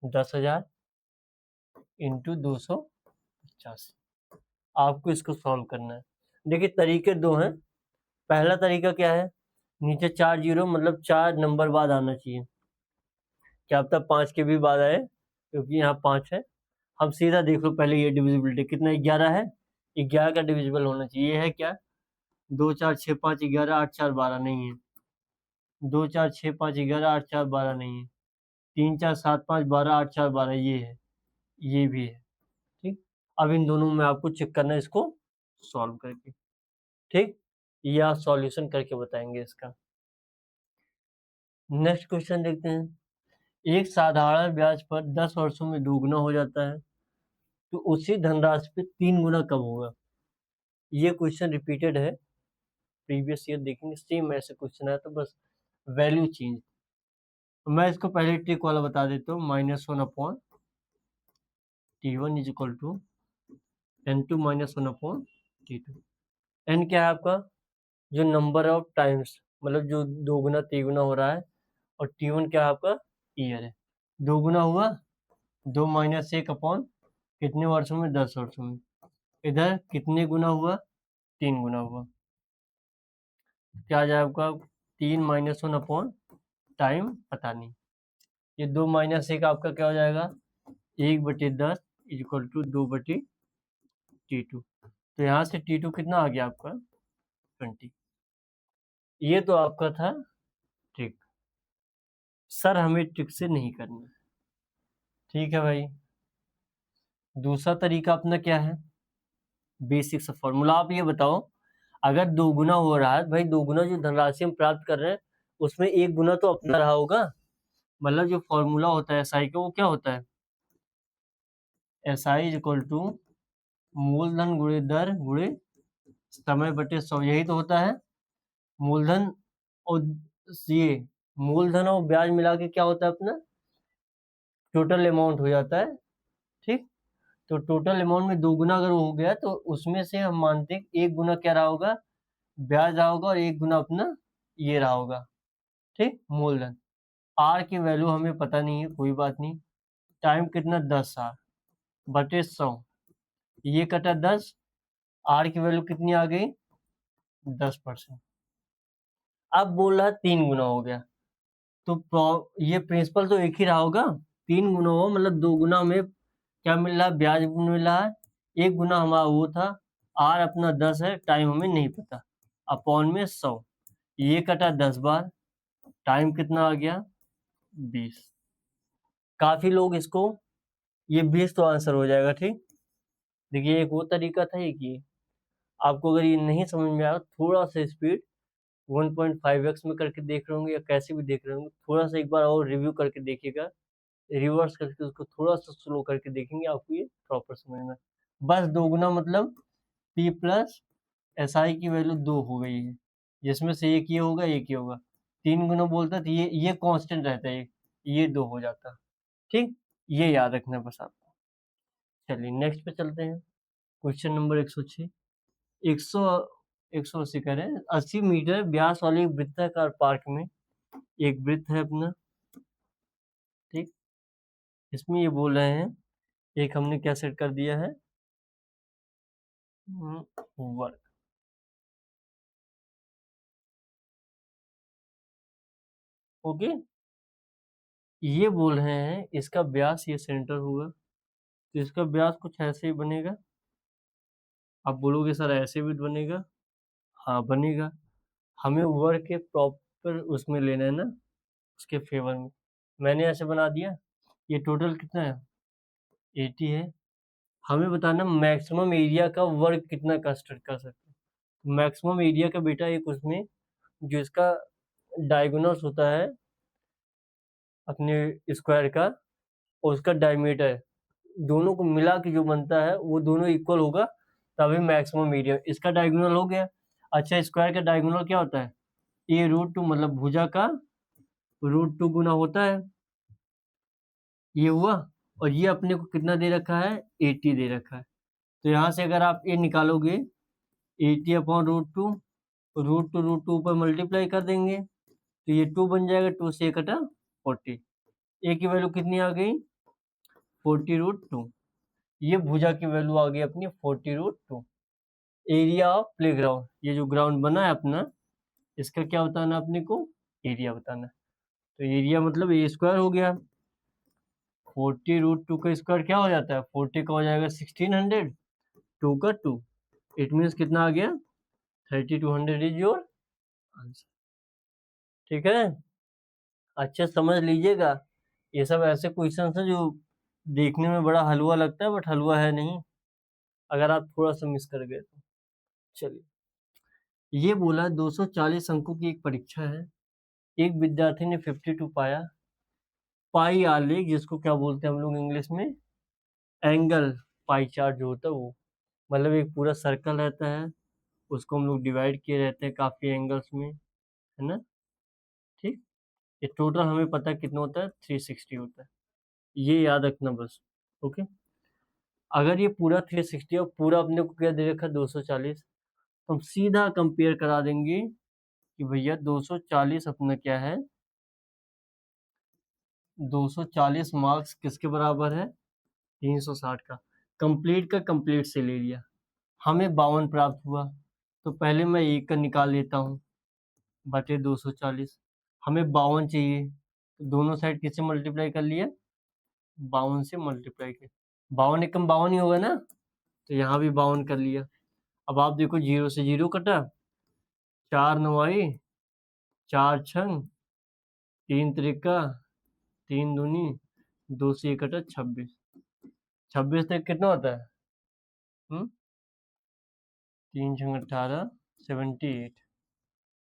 10,000 इंटू 285। आपको इसको सॉल्व करना है। देखिए तरीके दो हैं। पहला तरीका क्या है, नीचे 4 जीरो मतलब 4 नंबर बाद आना चाहिए, क्या पता 5 के भी बाद आए, क्योंकि यहाँ 5 है। हम सीधा देख लो पहले ये डिविजिबिलिटी कितना, 11 है, 11 का डिविजिबल होना चाहिए, है क्या, 2 4 6 5 11 8 4 12 नहीं है, 2 4 6 5 11 8 4 12 नहीं है, 3 4 7 5 12 8 4 12 ये है, ये भी है। ठीक, अब इन दोनों में आपको चेक करना है इसको सॉल्व करके। ठीक, ये आप सॉल्यूशन करके बताएंगे इसका। नेक्स्ट क्वेश्चन देखते हैं। एक साधारण ब्याज पर 10 वर्षों में दोगुना हो जाता है, तो उसी धनराशि पे 3 गुना कब होगा। ये क्वेश्चन रिपीटेड है, प्रीवियस ईयर देखेंगे सेम ऐसे क्वेश्चन है, तो बस वैल्यू चेंज। तो मैं इसको पहले ट्रिक वाला बता देता हूँ, -1/T1 is equal to N2 -1/T2। N क्या है आपका, जो नंबर ऑफ टाइम्स मतलब जो दोगुना तिगुना हो रहा है, और T1 क्या है आपका, ईयर है। दोगुना हुआ 2 - 1 अपॉन कितने वर्षों में, 10 वर्षों में। इधर कितने गुना हुआ, 3 गुना हुआ, क्या आ जाए आपका 3 -1 अपॉन टाइम पता नहीं, ये 2 - 1 आपका क्या हो जाएगा, 1/10 इज इक्वल टू 2/T2। तो यहाँ से T2 कितना आ गया आपका, 20। ये तो आपका था ट्रिक। सर हमें ट्रिक से नहीं करना, ठीक है भाई। दूसरा तरीका अपना क्या है, बेसिक सा फॉर्मूला। आप ये बताओ, अगर दोगुना हो रहा है भाई, दोगुना जो धनराशि हम प्राप्त कर रहे हैं उसमें 1 गुना तो अपना रहा होगा, मतलब जो फॉर्मूला होता है एसआई का वो क्या होता है, एसआई इज इक्वल टू मूलधन गुणे दर गुणे समय बटे 100, यही तो होता है। मूलधन और ये मूलधन और ब्याज मिला के क्या होता है अपना, टोटल अमाउंट हो जाता है। ठीक, तो टोटल अमाउंट में 2 गुना अगर हो गया तो उसमें से हम मानते हैं 1 गुना क्या रहा होगा, ब्याज रहा होगा, और 1 गुना अपना ये रहा होगा। ठीक, मूलधन। आर की वैल्यू हमें पता नहीं है, कोई बात नहीं। टाइम कितना, 10 आर बटे 100, ये कटा 10, आर की वैल्यू कितनी आ गई, 10%। अब बोल रहा है 3 गुना हो गया, तो ये प्रिंसिपल तो एक ही रहा होगा, 3 गुना हो मतलब 2 गुना में क्या मिल रहा है, ब्याज मिल रहा है। 1 गुना हमारा वो था, आर अपना 10 है, टाइम हमें नहीं पता, अपॉन में 100, ये कटा 10 बार, टाइम कितना आ गया, 20। काफी लोग इसको, ये 20 तो आंसर हो जाएगा। ठीक, देखिए एक वो तरीका था, एक ये। आपको अगर ये नहीं समझ में आया, थोड़ा सा स्पीड 1.5x में करके देख रहे होंगे या कैसे भी देख रहे होंगे, थोड़ा सा एक बार और रिव्यू करके देखिएगा, रिवर्स करके उसको थोड़ा सा स्लो करके देखेंगे, आपको ये प्रॉपर समझ में। बस 2 गुना मतलब P प्लस SI की वैल्यू 2 हो गई है, जिसमें से एक ये होगा एक ये होगा। 3 गुना बोलता तो ये कांस्टेंट रहता है, ये 2 हो जाता। ठीक, ये याद रखना बस आपको। चलिए नेक्स्ट पे चलते हैं। Question number 106। 100 180 करें, 80 मीटर व्यास वाले वृत्ताकार पार्क में एक वृत्त है अपना। ठीक, इसमें ये बोल रहे हैं, एक हमने क्या सेट कर दिया है, वर्ग। ओके, ये बोल रहे हैं इसका व्यास ये सेंटर होगा, तो इसका व्यास कुछ ऐसे ही बनेगा। आप बोलोगे सर ऐसे भी बनेगा, हाँ बनेगा। हमें वर्ग के प्रॉपर उसमें लेना है ना, उसके फेवर में। मैंने ऐसे बना दिया, ये टोटल कितना है, 80 है। हमें बताना मैक्सिमम एरिया का वर्ग कितना कंस्ट्रक्ट कर सकते हैं। मैक्सिमम एरिया का बेटा एक उसमें जो इसका डायगोनल्स होता है अपने स्क्वायर का, और उसका डायमीटर दोनों को मिला के जो बनता है वो दोनों इक्वल होगा तभी मैक्सिमम एरिया। इसका डायगोनल हो गया। अच्छा, स्क्वायर का डायगोनल क्या होता है? a√2 मतलब भुजा का √2 गुना होता है। ये हुआ। और ये अपने को कितना दे रखा है? 80 दे रखा है। तो यहाँ से अगर आप ये निकालोगे 80/√2, √2 ऊपर मल्टीप्लाई कर देंगे तो ये 2 बन जाएगा। 2 से 1 कटा 40। ए की वैल्यू कितनी आ गई? 40√2। ये भुजा की वैल्यू आ गई अपनी 40√2। एरिया ऑफ प्लेग्राउंड, ये जो ग्राउंड बना है अपना, इसका क्या बताना अपने को? एरिया बताना। तो एरिया मतलब ए स्क्वायर हो गया। 40√2 का स्क्वायर क्या हो जाता है? 40 का हो जाएगा 1600, 2 का 2। इट मीन्स कितना आ गया? 3200 इज योर आंसर। ठीक है, अच्छे समझ लीजिएगा। ये सब ऐसे क्वेश्चन है जो देखने में बड़ा हलवा लगता है, बट हलवा है नहीं अगर आप थोड़ा सा मिस कर गए तो। चलिए, ये बोला 240 अंकों की एक परीक्षा है, एक विद्यार्थी ने 52 पाया। पाई आलेख, जिसको क्या बोलते हैं हम लोग इंग्लिश में? एंगल पाई चार्ट जो होता है वो, मतलब एक पूरा सर्कल रहता है, उसको हम लोग डिवाइड किए रहते हैं काफी एंगल्स में, है ना? ठीक, ये टोटल हमें पता है कितना होता है? 360 होता है। ये याद रखना बस। ओके, अगर ये पूरा 360 और पूरा अपने को क्या दे रखा है? 240, तो हम सीधा कंपेयर करा देंगे कि भैया 240 अपना क्या है? 240 मार्क्स किसके बराबर है? 360 का। कंप्लीट का कंप्लीट से ले लिया, हमें 52 प्राप्त हुआ। तो पहले मैं 1 का निकाल लेता हूँ बटे 240। हमें 52 चाहिए, तो दोनों साइड किससे मल्टीप्लाई कर लिया? 52 से मल्टीप्लाई किया। 52 एकम 52 ही होगा ना, तो यहाँ भी 52 कर लिया। अब आप देखो, 0 से 0 कटा, 4 9 4 छंग 3 त्रिका 3 दूनी, 2 से 1 कटा 26। 26 तक कितना होता है? 3 छंग 18, 78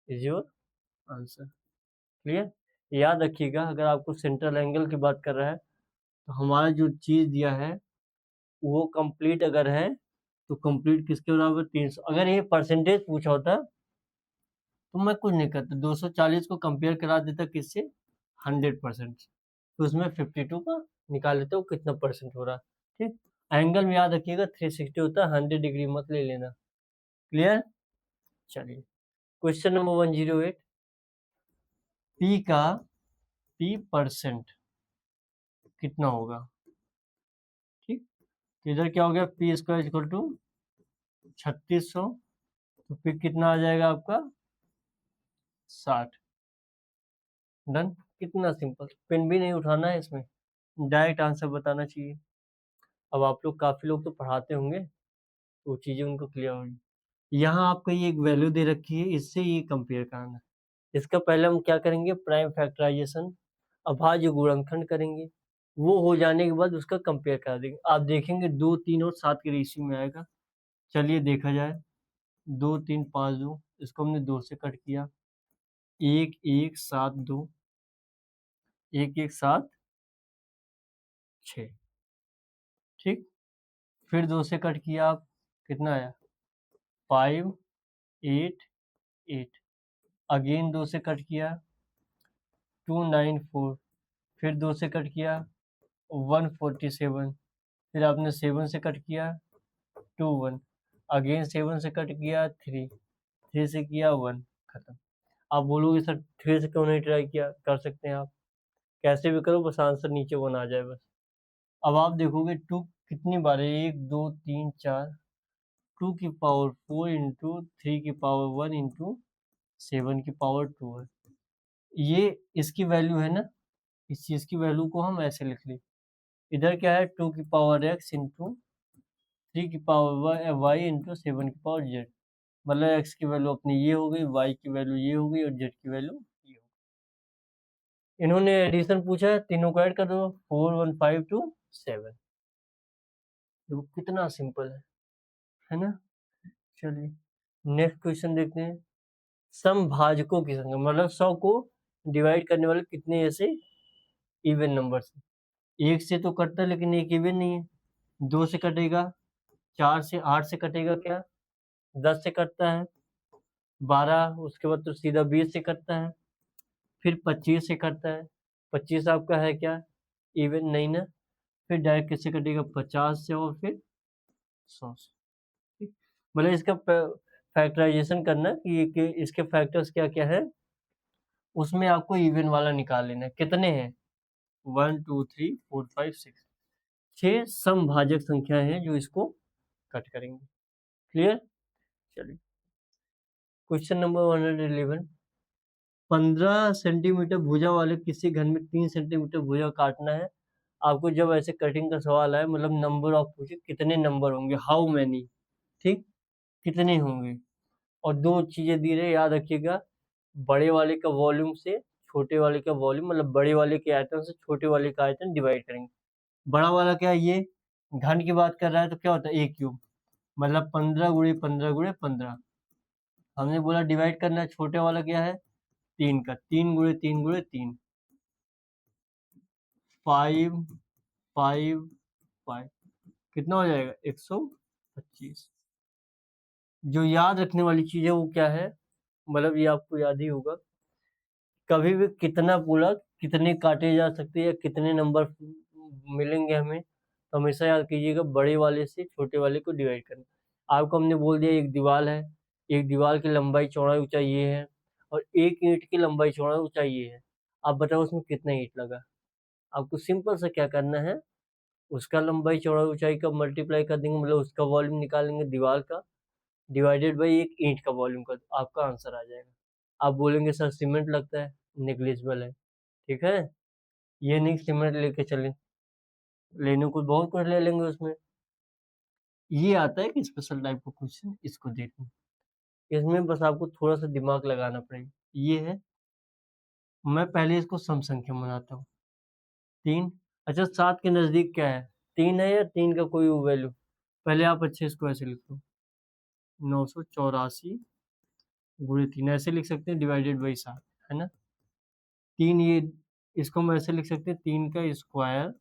इज योर आंसर। क्लियर? याद रखिएगा, अगर आपको सेंट्रल एंगल की बात कर रहा है तो हमारा जो चीज दिया है वो कंप्लीट अगर है तो कंप्लीट किसके बराबर? 300। अगर ये परसेंटेज पूछा होता तो मैं कुछ नहीं करता, 240 को कंपेयर करा देता किससे? 100%। तो उसमें 52 का निकाल लेते हो कितना परसेंट हो रहा है। ठीक, एंगल में याद रखिएगा 360 होता है, 100 डिग्री मत ले लेना। क्लियर? चलिए, क्वेश्चन नंबर 108। पी का p% कितना होगा? ठीक, तो इधर क्या हो गया? पी स्क्वायर इक्वल टू 3600, तो फिर कितना आ जाएगा आपका? 60। डन। कितना सिंपल, पेन भी नहीं उठाना है इसमें, डायरेक्ट आंसर बताना चाहिए। अब आप लोग, काफी लोग तो पढ़ाते होंगे तो चीजें उनको क्लियर होगी। यहाँ आपका ये एक वैल्यू दे रखी है, इससे ये कंपेयर कराना है। इसका पहले हम क्या करेंगे? प्राइम फैक्टराइजेशन, अभाज्य गुणनखंड करेंगे। वो हो जाने के बाद उसका कंपेयर करा देंगे। आप देखेंगे 2 3 और 7 के रेशियो में आएगा। चलिए देखा जाए। 2 3 5 2, इसको हमने 2 से कट किया। 1 1 7 2, 1 1 7 6। ठीक, फिर 2 से कट किया आप, कितना आया? 5 8 8। अगेन 2 से कट किया, 2 9 4। फिर 2 से कट किया, 147। फिर आपने 7 से कट किया, 2 1। अगेन 7 से कट किया, 3। 3 से किया 1, खत्म। आप बोलोगे सर 3 से क्यों नहीं ट्राई किया? कर सकते हैं आप, कैसे भी करो, बस आंसर नीचे 1 आ जाए बस। अब आप देखोगे 2 कितनी बार है? 1 2 3 4। 2 की पावर 4 इंटू 3 की पावर 1 इंटू 7 की पावर 2 है। ये इसकी वैल्यू है ना, इस चीज की वैल्यू को हम ऐसे लिख ली। इधर क्या है? 2 की पावर x इंटू 3 की पावर y इंटू 7 की पावर z। मतलब x की वैल्यू अपनी ये हो गई, y की वैल्यू ये हो गई और z की वैल्यू ये हो गई। इन्होंने एडिशन पूछा है, तीनों को ऐड कर दो, 4 1 5 2 7। देखो कितना सिंपल है ना? चलिए नेक्स्ट क्वेश्चन देखते हैं। समभाजकों की संख्या, मतलब 100 को डिवाइड करने वाले कितने ऐसे इवन नंबर है? 1 से तो कटता है लेकिन एक इवन नहीं है, 2 से कटेगा, 4 से, 8 से कटेगा क्या, 10 से कटता है, 12, उसके बाद तो सीधा 20 से कटता है, फिर 25 से कटता है। 25 आपका है क्या, इवन नहीं ना, फिर डायरेक्ट किससे कटेगा, 50 से और फिर 100 से। ठीक? मतलब इसका फैक्टराइजेशन करना कि इसके फैक्टर्स क्या क्या है, उसमें आपको इवन वाला निकाल लेना है। कितने हैं, 1 2 3 4 5 6, 6 समभाजक संख्या है जो इसको कट करेंगे। क्लियर। चलिए क्वेश्चन नंबर 111, 15 सेंटीमीटर भुजा वाले किसी घन में 3 सेंटीमीटर भुजा काटना है। आपको जब ऐसे कटिंग का सवाल आए, मतलब नंबर ऑफ पूछे, कितने नंबर होंगे, हाउ मैनी, ठीक, कितने होंगे। और दो चीजें दी रहे, याद रखिएगा, बड़े वाले का वॉल्यूम से छोटे वाले का वॉल्यूम, मतलब बड़े वाले के आयतन से छोटे वाले का आयतन डिवाइड करेंगे। बड़ा वाला क्या है, ये घन की बात कर रहा है तो क्या होता है, ए क्यूब, मतलब 15 गुणे 15 गुणे 15। हमने बोला डिवाइड करना है, छोटे वाला क्या है, 3 का, 3 गुणे 3 गुणे 3, 5 5 5, कितना हो जाएगा, 125। जो याद रखने वाली चीज है वो क्या है, मतलब ये आपको याद ही होगा, कभी भी कितना पूरा, कितने काटे जा सकते हैं या कितने नंबर मिलेंगे हमें, तो हमेशा याद कीजिएगा बड़े वाले से छोटे वाले को डिवाइड करना। आपको हमने बोल दिया एक दीवार है, एक दीवार की लंबाई चौड़ाई ऊंचाई ये है, और एक ईंट की लंबाई चौड़ाई ऊंचाई ये है। आप बताओ उसमें कितना ईंट लगा। आपको सिंपल से क्या करना है, उसका लंबाई चौड़ाई ऊंचाई का मल्टीप्लाई कर देंगे, मतलब उसका वॉल्यूम निकालेंगे दीवार का, डिवाइडेड बाई एक ईंट का वॉल्यूम का, आपका आंसर आ जाएगा। आप बोलेंगे सर सीमेंट लगता है, नेग्लिजिबल है, ठीक है, ये नहीं सीमेंट लेके चले, लेने को बहुत कुछ ले लेंगे उसमें। ये आता है कि स्पेशल टाइप का क्वेश्चन, इसको देखो, इसमें बस आपको थोड़ा सा दिमाग लगाना पड़ेगा। ये है, मैं पहले इसको सम संख्या बनाता हूँ, 3, अच्छा 7 के नजदीक क्या है, 3 है या 3 का कोई वैल्यू, पहले आप अच्छे इसको ऐसे लिख लो, 984 गुणे 3 ऐसे लिख सकते हैं, डिवाइडेड बाई 7, है ना। 3 ये, इसको हम ऐसे लिख सकते हैं, 3 का स्क्वायर,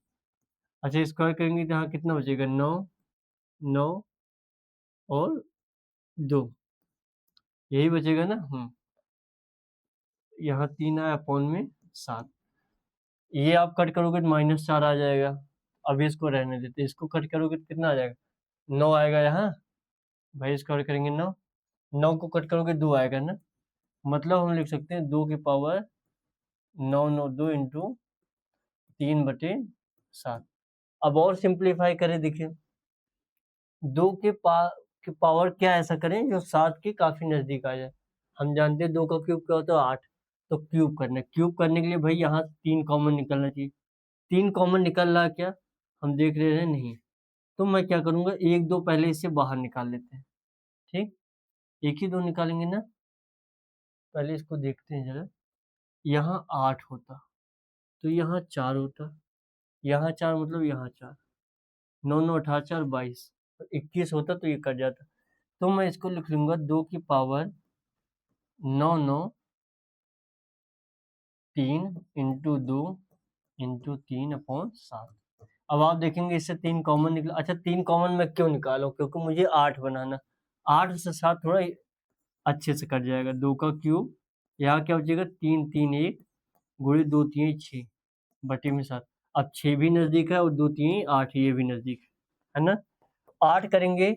अच्छा स्क्वायर करेंगे तो यहाँ कितना बचेगा, 9, 9 और 2, यही बचेगा ना। यहाँ 3 आया अपॉन में 7, ये आप कट करोगे तो -4 आ जाएगा। अब इसको रहने देते, इसको कट करोगे तो कितना आ जाएगा, 9 आएगा यहाँ, भाई इसको कट करेंगे 9, 9 को कट करोगे 2 आएगा ना, मतलब हम लिख सकते हैं 2 की पावर 9 9 2 इंटू 3/7। अब और सिंप्लीफाई करें, देखिए 2 के पावर क्या ऐसा करें जो 7 के काफी नजदीक आ जाए। हम जानते हैं 2 का क्यूब क्या होता है, 8, तो क्यूब करना है। क्यूब करने के लिए भाई यहाँ 3 कॉमन निकलना चाहिए, 3 कॉमन निकल रहा है क्या, हम देख रहे हैं नहीं, तो मैं क्या करूंगा, 1 2 पहले इससे बाहर निकाल लेते हैं, ठीक, 1 ही 2 निकालेंगे ना, पहले इसको देखते हैं जरा, यहाँ 8 होता तो यहाँ 4 होता, यहाँ 4 मतलब यहाँ 4, 9 9 18 4 22, 21 होता तो ये कट जाता, तो मैं इसको लिख लूंगा 2 की पावर 9 9 3 इंटू 2 इंटू 3/7। अब आप देखेंगे इससे 3 कॉमन निकला, अच्छा 3 कॉमन मैं क्यों निकालूं, क्योंकि मुझे 8 बनाना, 8 से 7 थोड़ा अच्छे से कट जाएगा, 2 का क्यूब, यहाँ क्या बचेगा, 3 3 1 गुणे 2 3 6 बटे में 7, अब 6 भी नजदीक है और 2 3 8, ये भी नजदीक है ना। 8 करेंगे,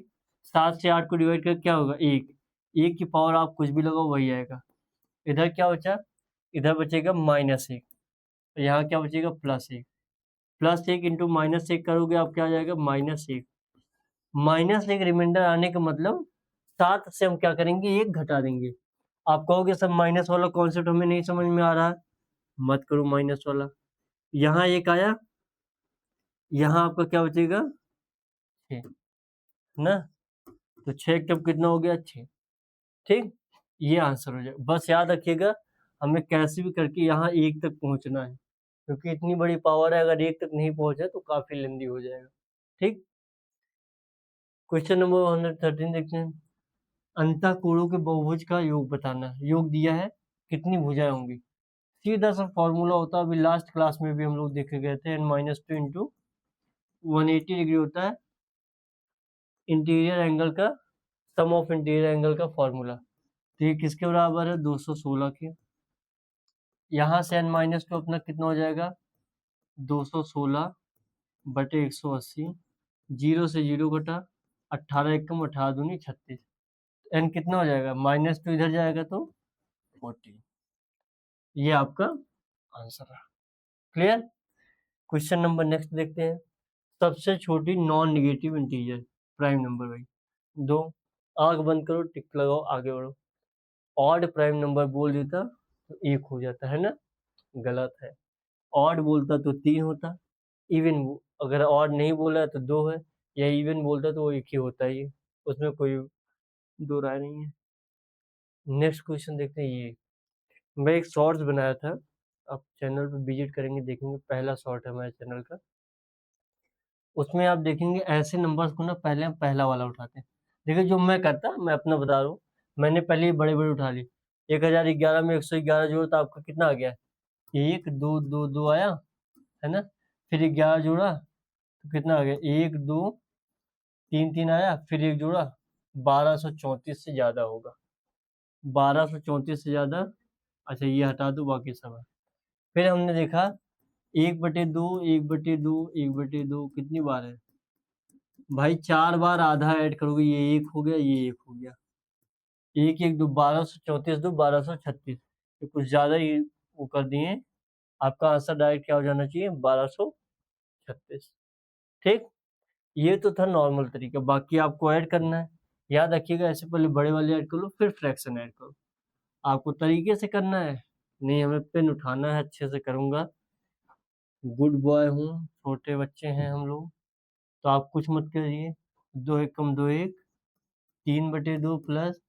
7 से 8 को डिवाइड कर क्या होगा, 1, 1 की पावर आप कुछ भी लगाओ वही आएगा। इधर क्या बचा, इधर बचेगा -1, यहाँ क्या बचेगा, +1, +1 इंटू -1 करोगे आप क्या आ जाएगा, -1, -1 रिमाइंडर आने का मतलब 7 से हम क्या करेंगे, 1 घटा देंगे। आप कहोगे सर माइनस वाला कॉन्सेप्ट हमें नहीं समझ में आ रहा है, मत करो माइनस वाला, यहाँ 1 आया, यहाँ आपका क्या बचेगा, 6 ना, तो 6 तब कितना हो गया, 6, ठीक, ये आंसर हो जाएगा। बस याद रखिएगा हमें कैसे भी करके यहाँ 1 तक पहुँचना है, क्योंकि इतनी बड़ी पावर है, अगर 1 तक नहीं पहुँचे तो काफी लेंदी हो जाएगा, ठीक। क्वेश्चन नंबर 113 देखते हैं, अंतःकोणों के बहुभुज का योग बताना है। योग दिया है, कितनी भुजाएं होंगी, सीधा सा फॉर्मूला होता है, अभी लास्ट क्लास में भी हम लोग देखे गए थे, n-2 इंटू 180 डिग्री होता है इंटीरियर एंगल का सम ऑफ इंटीरियर एंगल का फॉर्मूला। तो ये किसके बराबर है? 216 के। यहाँ से n-2 अपना कितना हो जाएगा? 216 बटे 180, 0 से 0 घटा, 18 एकम 18 दूनी 36। n कितना हो जाएगा? -2 इधर जाएगा तो 40। ये आपका आंसर है। क्लियर? क्वेश्चन नंबर नेक्स्ट देखते हैं। सबसे छोटी non negative integer prime number भाई 2। आंख बंद करो, टिक लगाओ, आगे बढ़ो। ऑड प्राइम नंबर बोल देता तो 1 हो जाता है ना, गलत है। ऑड बोलता तो 3 होता। इवन अगर ऑड नहीं बोला तो 2 है, या इवन बोलता तो वो 1 ही होता ही है, उसमें कोई दो राय नहीं है। नेक्स्ट क्वेश्चन देखते हैं। ये मैं एक शॉर्ट्स बनाया था, आप चैनल पे विजिट करेंगे देखेंगे, पहला शॉर्ट है हमारे चैनल का। उसमें आप देखेंगे ऐसे नंबर्स को ना पहले हम पहला वाला उठाते हैं। देखिए जो मैं करता, मैं अपना बता रहा हूँ, मैंने पहले ही बड़े बड़े उठा ली। 1011 में 111 जोड़ा तो आपका कितना आ गया? 1 2 2 2 आया है ना। फिर 11 जोड़ा तो कितना आ गया? 1 2 3 3 आया, फिर 1 जोड़ा, 1234 से ज्यादा होगा। 1234 से ज्यादा। अच्छा ये हटा दो, बाकी सब है। फिर हमने देखा 1/2 1/2 1/2 कितनी बार है भाई? 4 बार आधा ऐड करोगे, ये 1 हो गया, ये 1 हो गया। 1 1 2 1234 2 1236, तो कुछ ज्यादा ही वो कर दिए। आपका आंसर डायरेक्ट क्या हो जाना चाहिए? 1236। ठीक, ये तो था नॉर्मल तरीका, बाकी आपको ऐड करना है। याद रखिएगा, ऐसे पहले बड़े वाले ऐड कर लो, फिर फ्रैक्शन ऐड करो। आपको तरीके से करना है, नहीं हमें पेन उठाना है, अच्छे से करूंगा। गुड बॉय हूँ, छोटे बच्चे हैं हम लोग, तो आप कुछ मत करिए। 2 1 कम 2 1, 3/2 प्लस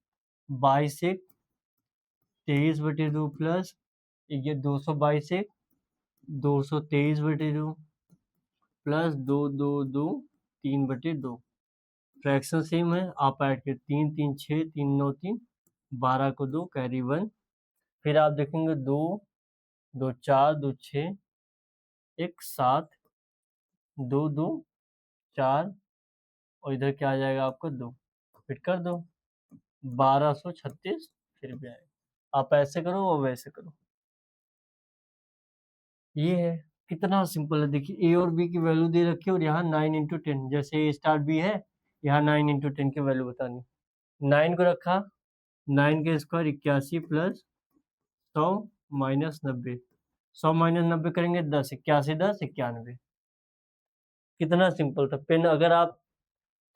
22 1, 23/2 प्लस ये 222 1, 223/2 प्लस 2 2 2, 3/2। फ्रैक्शन सेम है, आप ऐड के 3 3 6 3 9 3, 12 को 2 कैरी 1। फिर आप देखेंगे 2 2 4 2 6 1 7 2 2 4, और इधर क्या आ जाएगा आपका 2। फिर कर दो 1236, फिर भी आएगा। आप ऐसे करो और वैसे करो। ये है, कितना सिंपल है। देखिए ए और बी की वैल्यू दे रखी है, और यहाँ 9 × 10, जैसे ए स्टार बी है, यहाँ 9 × 10 की वैल्यू बतानी। 9 को रखा, 9 के स्क्वायर 81 प्लस 100 माइनस 90, 100 माइनस 90 करेंगे 10, 81 10 91। कितना सिंपल था। पेन अगर आप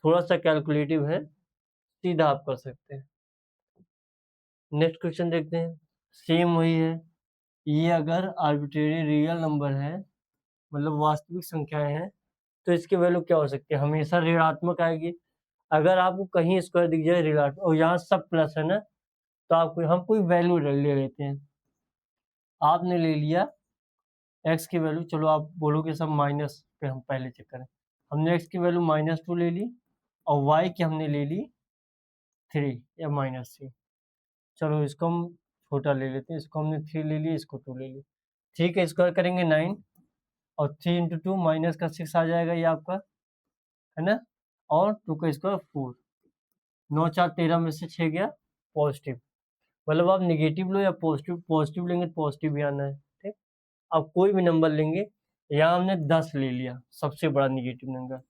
थोड़ा सा कैलकुलेटिव है, सीधा आप कर सकते हैं। नेक्स्ट क्वेश्चन देखते हैं। सेम वही है। ये अगर आर्बिट्रेरी रियल नंबर है, मतलब वास्तविक संख्याएं हैं, तो इसकी वैल्यू क्या हो सकती है? हमेशा ऋणात्मक आएगी। अगर आपको कहीं स्क्वायर दिख जाए ऋणात्मक, और यहाँ सब प्लस है ना, तो आपको हम कोई वैल्यू ले लेते हैं। आपने ले लिया x की वैल्यू, चलो आप बोलोगे सब माइनस पे हम पहले चेक करें। हमने x की वैल्यू -2 ले ली, और y की हमने ले ली 3 या -3। चलो इसको हम छोटा ले लेते हैं, इसको हमने 3 ले लिया, इसको 2 ले लिया। 3 का स्क्वायर करेंगे 9, और 3 × 2 माइनस का 6 आ जाएगा ये आपका, है ना। और 2 का स्क्वायर 4, 9 4 13 में से 6 गया पॉजिटिव। मतलब आप निगेटिव लो या पॉजिटिव, पॉजिटिव लेंगे तो पॉजिटिव भी आना है। ठीक, आप कोई भी नंबर लेंगे। यहाँ हमने 10 ले लिया, सबसे बड़ा निगेटिव नंबर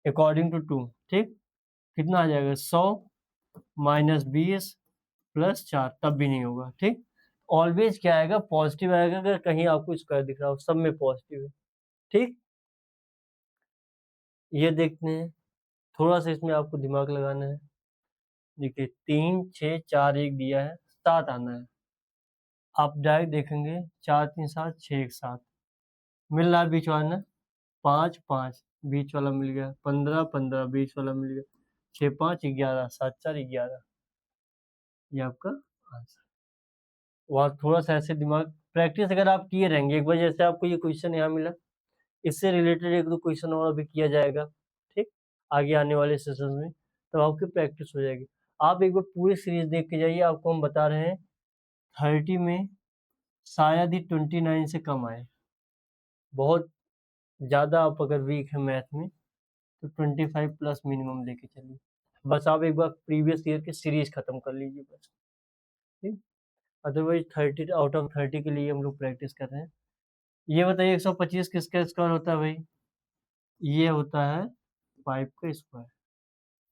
अकॉर्डिंग टू 2। ठीक, कितना आ जाएगा? 100 माइनस 20 प्लस 4, तब भी नहीं होगा। ठीक, ऑलवेज क्या आएगा? पॉजिटिव आएगा। अगर कहीं आपको स्क्वायर दिख रहा हो, सब में पॉजिटिव है। ठीक, ये देखते हैं, थोड़ा सा इसमें आपको दिमाग लगाना है। देखिए 3 6 4 1 दिया है, 7 आना है। आप डायरेक्ट देखेंगे 4 3 7 6 1 7 मिल रहा है, बीच वाला 5 5 बीच वाला मिल गया, 15 15 बीच वाला मिल गया, 6 5 11 7 4 11। ये आपका आंसर। वहाँ थोड़ा सा ऐसे दिमाग प्रैक्टिस अगर आप किए रहेंगे, एक बार जैसे आपको ये क्वेश्चन यहाँ मिला, इससे रिलेटेड 1 2 क्वेश्चन और भी किया जाएगा। ठीक, आगे आने वाले सेशंस में, तो आपकी प्रैक्टिस हो जाएगी। आप एक बार पूरी सीरीज देख के जाइए, आपको हम बता रहे हैं 30 में शायद ही 29 से कम आए। बहुत ज़्यादा आप अगर वीक है मैथ में, तो 25 प्लस मिनिमम लेके चलिए। बस आप एक बार प्रीवियस ईयर की सीरीज खत्म कर लीजिए बस, ठीक। अदरवाइज 30 आउट ऑफ 30 के लिए हम लोग प्रैक्टिस कर रहे हैं। ये बताइए 125 किसका स्क्वायर होता है भाई? ये होता है 5 का स्क्वायर,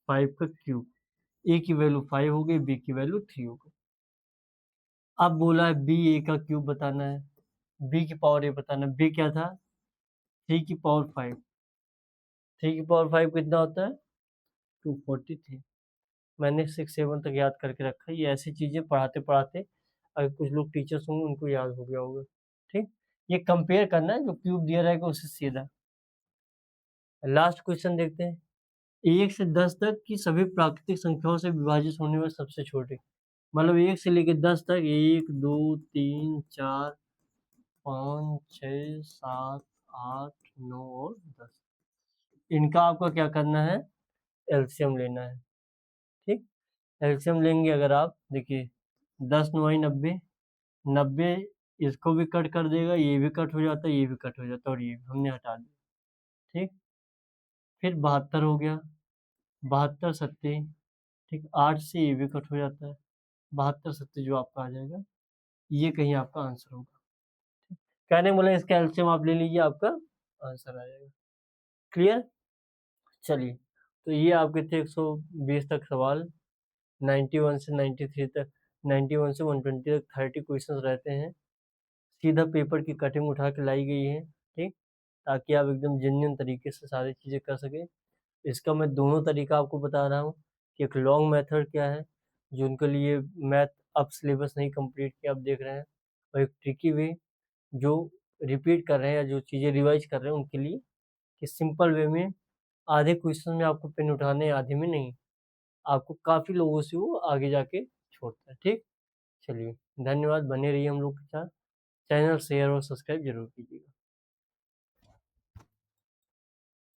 5 का क्यूब। ए की वैल्यू 5 हो गई, बी की वैल्यू 3 हो गई। अब बोला है बी ए का क्यूब बताना है, बी की पावर ए बताना है। बी क्या था? 3 की पावर 5। 3 की पावर 5 कितना होता है? 243। मैंने 6 7 तक याद करके रखा है। ये ऐसी चीजें पढ़ाते पढ़ाते अगर कुछ लोग टीचर्स होंगे उनको याद हो गया होगा, ठीक। ये कंपेयर करना है जो क्यूब दिया रहेगा उससे सीधा। लास्ट क्वेश्चन देखते हैं। 1 से 10 तक की सभी प्राकृतिक संख्याओं से विभाजित होने वाले सबसे छोटे, मतलब 1 से लेकर 10 तक 1 2 3 4 5 6 7 8 9 और 10, इनका आपको क्या करना है? एलसीएम लेना है, ठीक। एलसीएम लेंगे अगर आप, देखिए 10 9 90, 90 इसको भी कट कर देगा, ये भी कट हो जाता है, ये भी कट हो जाता है और ये भी हमने हटा दिया, ठीक। फिर 72 हो गया, 72 सत्ते, ठीक। 8 से ये भी कट हो जाता है, 72 सत्ते जो आपका आ जाएगा, ये कहीं आपका आंसर होगा। कहने बोले इसका एलसीएम आप ले लीजिए, आपका आंसर आ जाएगा। क्लियर? चलिए, तो ये आपके थे 120 तक सवाल, 91 से 93 तक, 91 से 120 तक 30 क्वेश्चंस रहते हैं। सीधा पेपर की कटिंग उठा के लाई गई है, ठीक, ताकि आप एकदम जेन्युइन तरीके से सारी चीज़ें कर सकें। इसका मैं दोनों तरीका आपको बता रहा हूँ कि एक लॉन्ग मेथड क्या है, जो उनके लिए मैथ अब सिलेबस नहीं कंप्लीट किया आप देख रहे हैं, और एक ट्रिकी वे जो रिपीट कर रहे हैं या जो चीज़ें रिवाइज कर रहे हैं उनके लिए, कि सिंपल वे में आधे क्वेश्चन में आपको पेन उठाने हैं, आधे में नहीं। आपको काफ़ी लोगों से वो आगे जाके छोड़ता है, ठीक। चलिए, धन्यवाद, बने रहिए हम लोग के साथ। चैनल शेयर और सब्सक्राइब जरूर कीजिए।